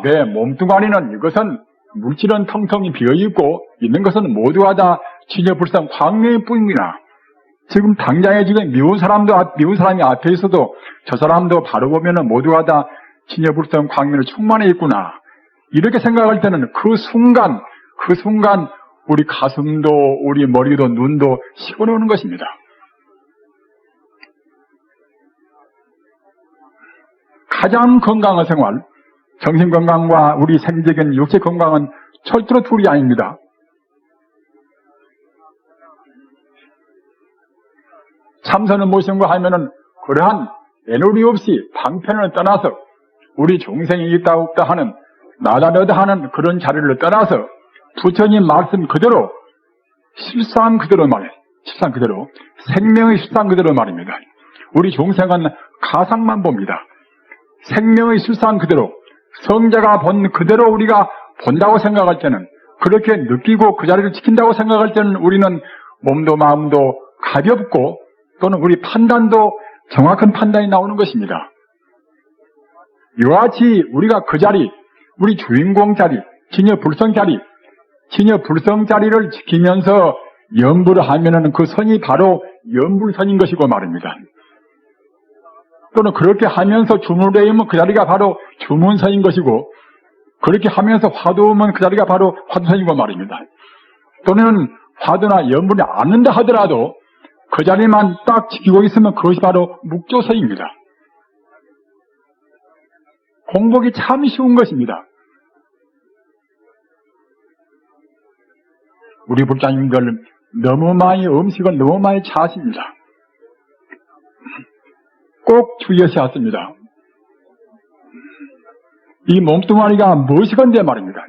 내 몸뚱아리는 이것은 물질은 텅텅히 비어있고 있는 것은 모두가 다 진여불성 광명일 뿐이구나. 지금 당장에 지금 미운 사람이 앞에 있어도 저 사람도 바로 보면은 모두가 다 진여불성 광명으로 충만해 있구나. 이렇게 생각할 때는 그 순간 우리 가슴도 우리 머리도 눈도 식어오는 것입니다. 가장 건강한 생활, 정신 건강과 우리 생리적인 육체 건강은 절대로 둘이 아닙니다. 참선은 무엇인가 하면은 그러한 애누리 없이 방편을 떠나서 우리 종생이 있다 없다 하는 나다르다 하는 그런 자리를 떠나서 부처님 말씀 그대로 실상 그대로 말해. 실상 그대로 생명의 실상 그대로 말입니다. 우리 종생은 가상만 봅니다. 생명의 실상 그대로 성자가 본 그대로 우리가 본다고 생각할 때는 그렇게 느끼고 그 자리를 지킨다고 생각할 때는 우리는 몸도 마음도 가볍고 또는 우리 판단도 정확한 판단이 나오는 것입니다. 이와 같이 우리가 그 자리, 우리 주인공 자리, 진여불성 자리, 진여불성 자리를 지키면서 연불을 하면은 그 선이 바로 연불선인 것이고 말입니다. 또는 그렇게 하면서 주문을 해면 그 자리가 바로 주문선인 것이고 그렇게 하면서 화두면 그 자리가 바로 화두선이고 말입니다. 또는 화두나 연불이 않는다 하더라도 그 자리만 딱 지키고 있으면 그것이 바로 묵조선입니다. 공복이 참 쉬운 것입니다. 우리 불자님들 너무 많이 음식을 너무 많이 차십니다. 꼭 주의하셔야 합니다. 이 몸뚱아리가 무엇이건데 말입니다.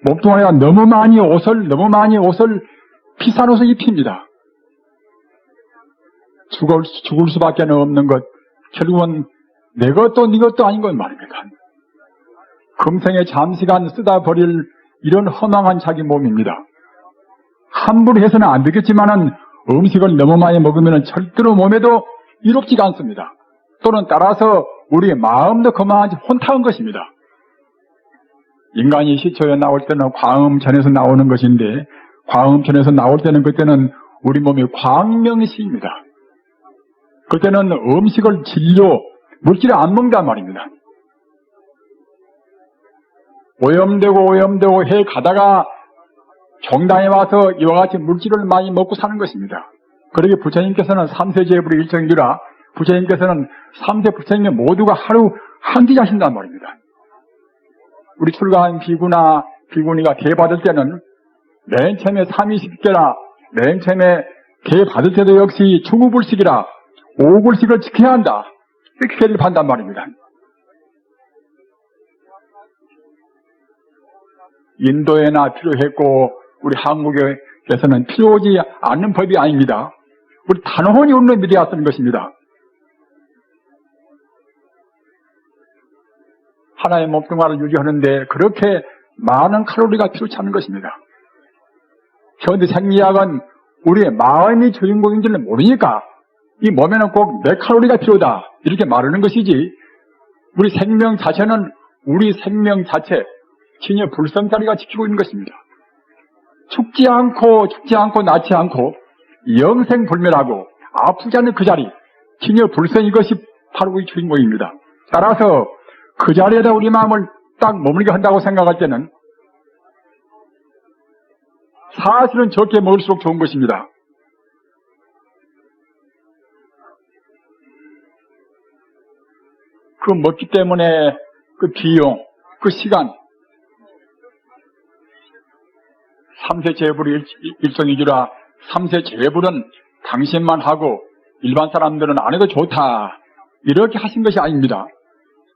몸뚱아리가 너무 많이 옷을 비싼 옷을 입힙니다. 죽을 수밖에 없는 것, 결국은 내 것도 네 것도 아닌 건 말입니다. 금생에 잠시간 쓰다 버릴 이런 허망한 자기 몸입니다. 함부로 해서는 안 되겠지만은 음식을 너무 많이 먹으면 절대로 몸에도 이롭지가 않습니다. 또는 따라서 우리의 마음도 그만하지 혼탁한 것입니다. 인간이 시초에 나올 때는 광음천에서 나오는 것인데 광음천에서 나올 때는 그때는 우리 몸이 광명시입니다. 그때는 음식을 진료, 물질을 안 먹는단 말입니다. 오염되고 해 가다가 종당에 와서 이와 같이 물질을 많이 먹고 사는 것입니다. 그러게 부처님께서는 3세 제불의 일정이라 부처님께서는 3세 부처님의 모두가 하루 한 끼 자신단 말입니다. 우리 출가한 비구나 비구니가 개 받을 때는 맨 처음에 320개라 맨 처음에 개 받을 때도 역시 중우불식이라 5불식을 지켜야 한다. 이렇게 개를 판단 말입니다. 인도에나 필요했고 우리 한국에서는 필요하지 않는 법이 아닙니다. 우리 단호히 우리는 믿어야 쓰는 것입니다. 하나의 몸뚱아리를 유지하는데 그렇게 많은 칼로리가 필요치 않은 것입니다. 현대 생리학은 우리의 마음이 주인공인지는 모르니까 이 몸에는 꼭 몇 칼로리가 필요다 이렇게 말하는 것이지 우리 생명 자체는 우리 생명 자체 진여 불성자리가 지키고 있는 것입니다. 죽지 않고 낫지 않고 영생불멸하고 아프지 않는 그 자리 진여 불성 이것이 바로 우리 주인공입니다. 따라서 그 자리에다 우리 마음을 딱 머물게 한다고 생각할 때는 사실은 적게 먹을수록 좋은 것입니다. 그 먹기 때문에 그 비용, 그 시간 3세 재불이 일정이주라 3세 재불은 당신만 하고 일반 사람들은 안 해도 좋다 이렇게 하신 것이 아닙니다.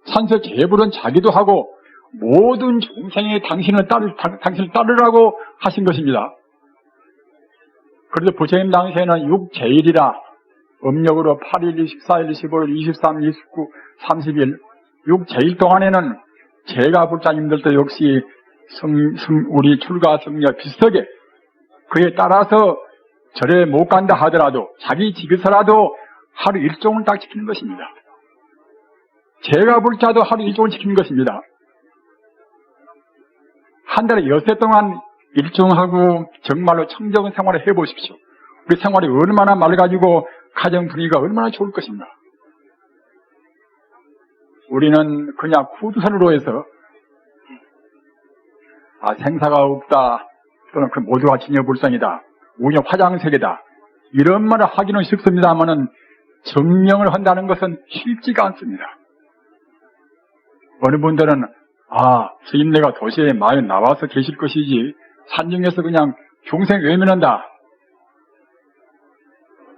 3세 재불은 자기도 하고 모든 중생이 당신을 따르라고 하신 것입니다. 그래서 부처님 당시에는 6제일이라 음력으로 8일, 24일, 25일, 23일, 29, 30일 6제일 동안에는 제가 불자님들도 역시 우리 출가 성녀 비슷하게 그에 따라서 절에 못 간다 하더라도 자기 집에서라도 하루 일종을 딱 지키는 것입니다. 제가 불자도 하루 일종을 지키는 것입니다. 한 달에 6회 동안 일종하고 정말로 청정한 생활을 해보십시오. 우리 생활이 얼마나 맑아지고 가정 분위기가 얼마나 좋을 것인가. 우리는 그냥 후두선으로 해서 생사가 없다 또는 그 모두가 진여불성이다 우녀 화장세계다 이런 말을 하기는 쉽습니다만은 증명을 한다는 것은 쉽지가 않습니다. 어느 분들은 스님네가 도시에 많이 나와서 계실 것이지 산중에서 그냥 중생 외면한다.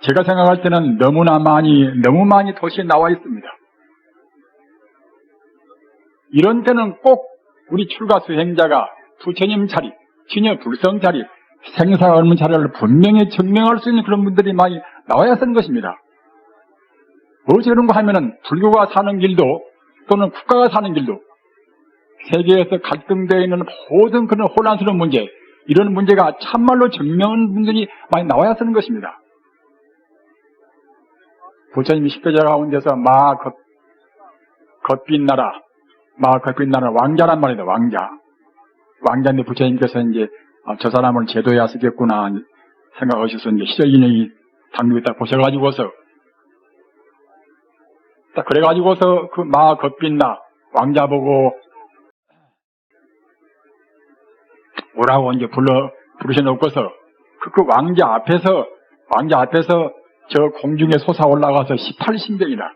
제가 생각할 때는 너무 많이 도시에 나와 있습니다. 이런 때는 꼭 우리 출가 수행자가 부처님 자리, 진여 불성 자리, 생사가 없는 자리를 분명히 증명할 수 있는 그런 분들이 많이 나와야 쓰는 것입니다. 어찌 그런가 하면은 불교가 사는 길도 또는 국가가 사는 길도 세계에서 갈등되어 있는 모든 그런 혼란스러운 문제, 이런 문제가 참말로 증명한 분들이 많이 나와야 쓰는 것입니다. 부처님이 십계자 가운데서 겉빛 나라 왕자란 말이다. 왕자인데 부처님께서 이제 저 사람을 제도해야 쓰겠구나 생각하셔서 이제 시절인연이 당뇨에 딱 보셔가지고서 딱 그래가지고서 그 겉빛나 왕자 보고 뭐라고 이제 부르셔놓고서 그 왕자 앞에서 저 공중에 솟아 올라가서 18신병이라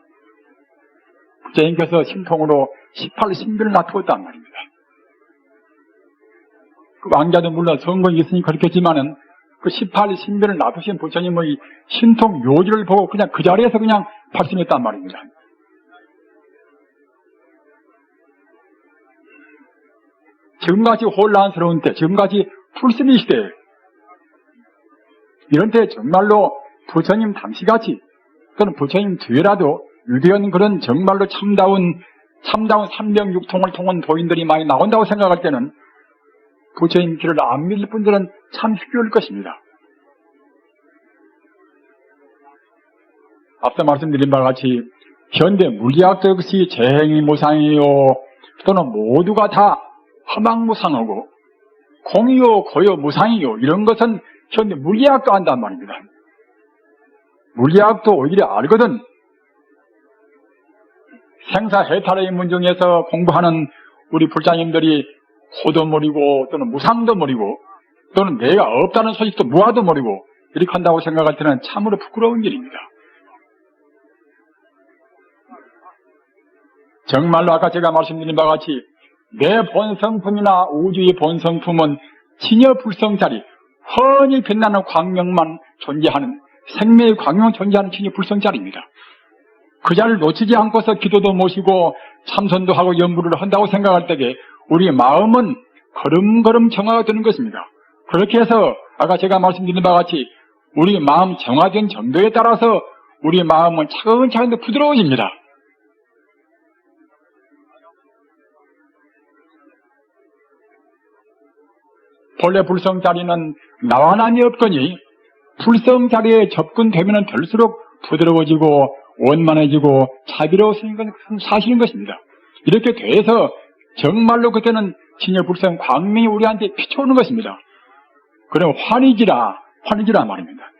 부처님께서 심통으로 18신병을 놔두었단 말입니다. 그 왕자도 물론 성공이 있으니 그렇겠지만은 그 18신병을 놔두신 부처님의 신통 요지를 보고 그냥 그 자리에서 그냥 발심했단 말입니다. 지금같이 혼란스러운 때, 지금같이 풀스리 시대, 이런 때 정말로 부처님 당시같이 또는 부처님 뒤에라도 유대한 그런 정말로 참다운 삼명육통을 통한 도인들이 많이 나온다고 생각할 때는 부처님 길을 안 믿을 분들은 참 힘겨울 것입니다. 앞서 말씀드린 바와 같이 현대 물리학도 역시 재행이 무상이요 또는 모두가 다 허망무상하고 공이요 고요 무상이요 이런 것은 현대 물리학도 안단 말입니다. 물리학도 오히려 알거든. 생사해탈의 문중에서 공부하는 우리 불자님들이 호도 모르고 또는 무상도 모르고 또는 내가 없다는 소식도 무아도 모르고 이렇게 한다고 생각할 때는 참으로 부끄러운 일입니다. 정말로 아까 제가 말씀드린 바와 같이 내 본성품이나 우주의 본성품은 진여불성자리 훤히 빛나는 광명만 존재하는 생명의 광명 존재하는 진여불성자리입니다. 그 자리를 놓치지 않고서 기도도 모시고 참선도 하고 연부를 한다고 생각할 때에 우리 마음은 걸음걸음 정화가 되는 것입니다. 그렇게 해서 아까 제가 말씀드린 바와 같이 우리 마음 정화된 정도에 따라서 우리 마음은 차근차근 부드러워집니다. 본래 불성자리는 나와 남이 없거니 불성자리에 접근되면 될수록 부드러워지고 원만해지고 자비로워지는 건 사실인 것입니다. 이렇게 돼서 정말로 그때는 진여불성 광명이 우리한테 비춰오는 것입니다. 그럼 환희지라 말입니다.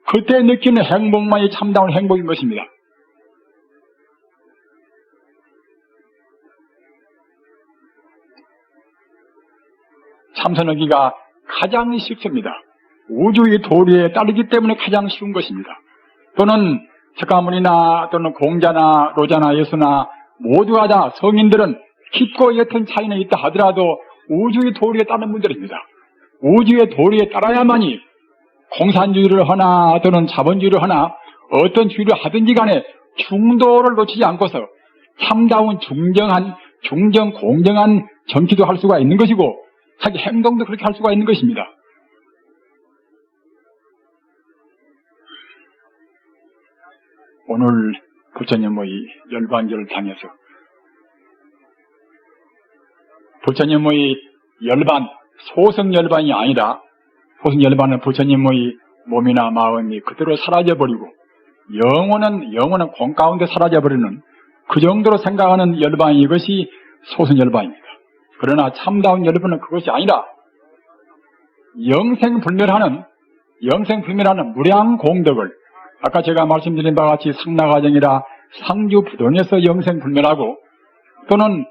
그때 느끼는 행복만이 참다운 행복인 것입니다. 참선하기가 가장 쉽습니다. 우주의 도리에 따르기 때문에 가장 쉬운 것입니다. 또는 석가모니나 또는 공자나 로자나 예수나 모두가 다 성인들은 깊고 옅은 차이는 있다 하더라도 우주의 도리에 따른 분들입니다. 우주의 도리에 따라야만이 공산주의를 하나 또는 자본주의를 하나 어떤 주의를 하든지 간에 중도를 놓치지 않고서 참다운 중정 공정한 정치도 할 수가 있는 것이고 자기 행동도 그렇게 할 수가 있는 것입니다. 오늘 부처님의 열반기를 당해서 부처님의 열반, 소승열반이 아니라 소승열반은 부처님의 몸이나 마음이 그대로 사라져버리고 영혼은 공 가운데 사라져버리는 그 정도로 생각하는 열반이 이것이 소승열반입니다. 그러나 참다운 열반은 그것이 아니라 영생불멸하는 무량공덕을 아까 제가 말씀드린 바와 같이 상나가정이라 상주부동에서 영생불멸하고 또는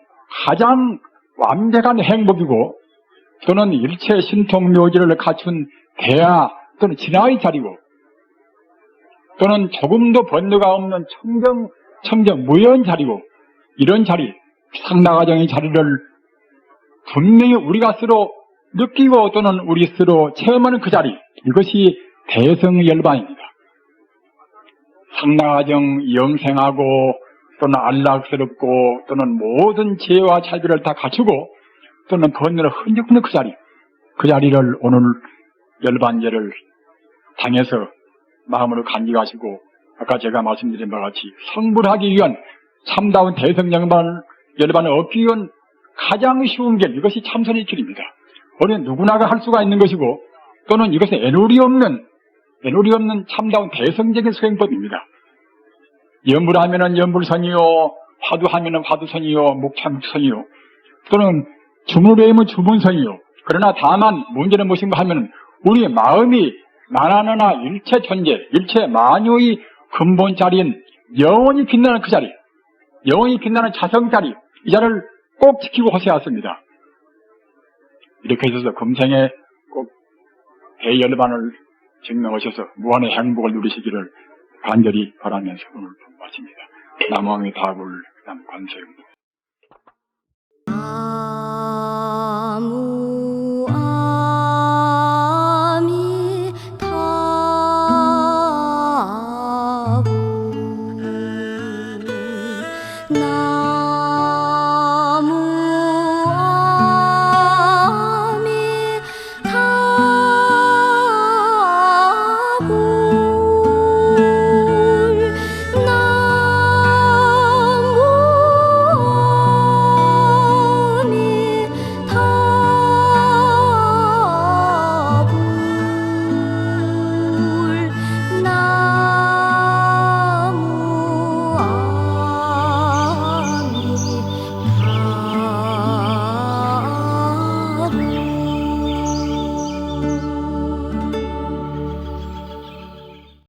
가장 완벽한 행복이고 또는 일체 신통묘지를 갖춘 대하 또는 진화의 자리고 또는 조금도 번뇌가 없는 청정 무연 자리고 이런 자리 상나가정의 자리를 분명히 우리가 스스로 느끼고 또는 우리 스스로 체험하는 그 자리 이것이 대성열반입니다. 상나가정 영생하고 또는 안락스럽고 또는 모든 지혜와 차별을 다 갖추고 또는 번뇌를 흔적없는 그 자리를 오늘 열반제를 당해서 마음으로 간직하시고 아까 제가 말씀드린 바와 같이 성불하기 위한 참다운 대성열반을 얻기 위한 가장 쉬운 길 이것이 참선의 길입니다. 우리는 누구나가 할 수가 있는 것이고 또는 이것은 애누리 없는 참다운 대성적인 수행법입니다. 연불하면은 연불선이요, 화두하면은 화두선이요, 묵차묵선이요, 또는 주문하면 주문선이요. 그러나 다만 문제는 무엇인가 하면 우리 마음이 만하나 일체 존재, 일체 만유의 근본 자리인 영원히 빛나는 그 자리, 영원히 빛나는 자성 자리, 이 자리를 꼭 지키고 하셔야 합니다. 이렇게 해서 금생에 꼭 대열반을 증명하셔서 무한의 행복을 누리시기를 간절히 바라면서 오늘 마칩니다. 남왕의 다굴 남관세음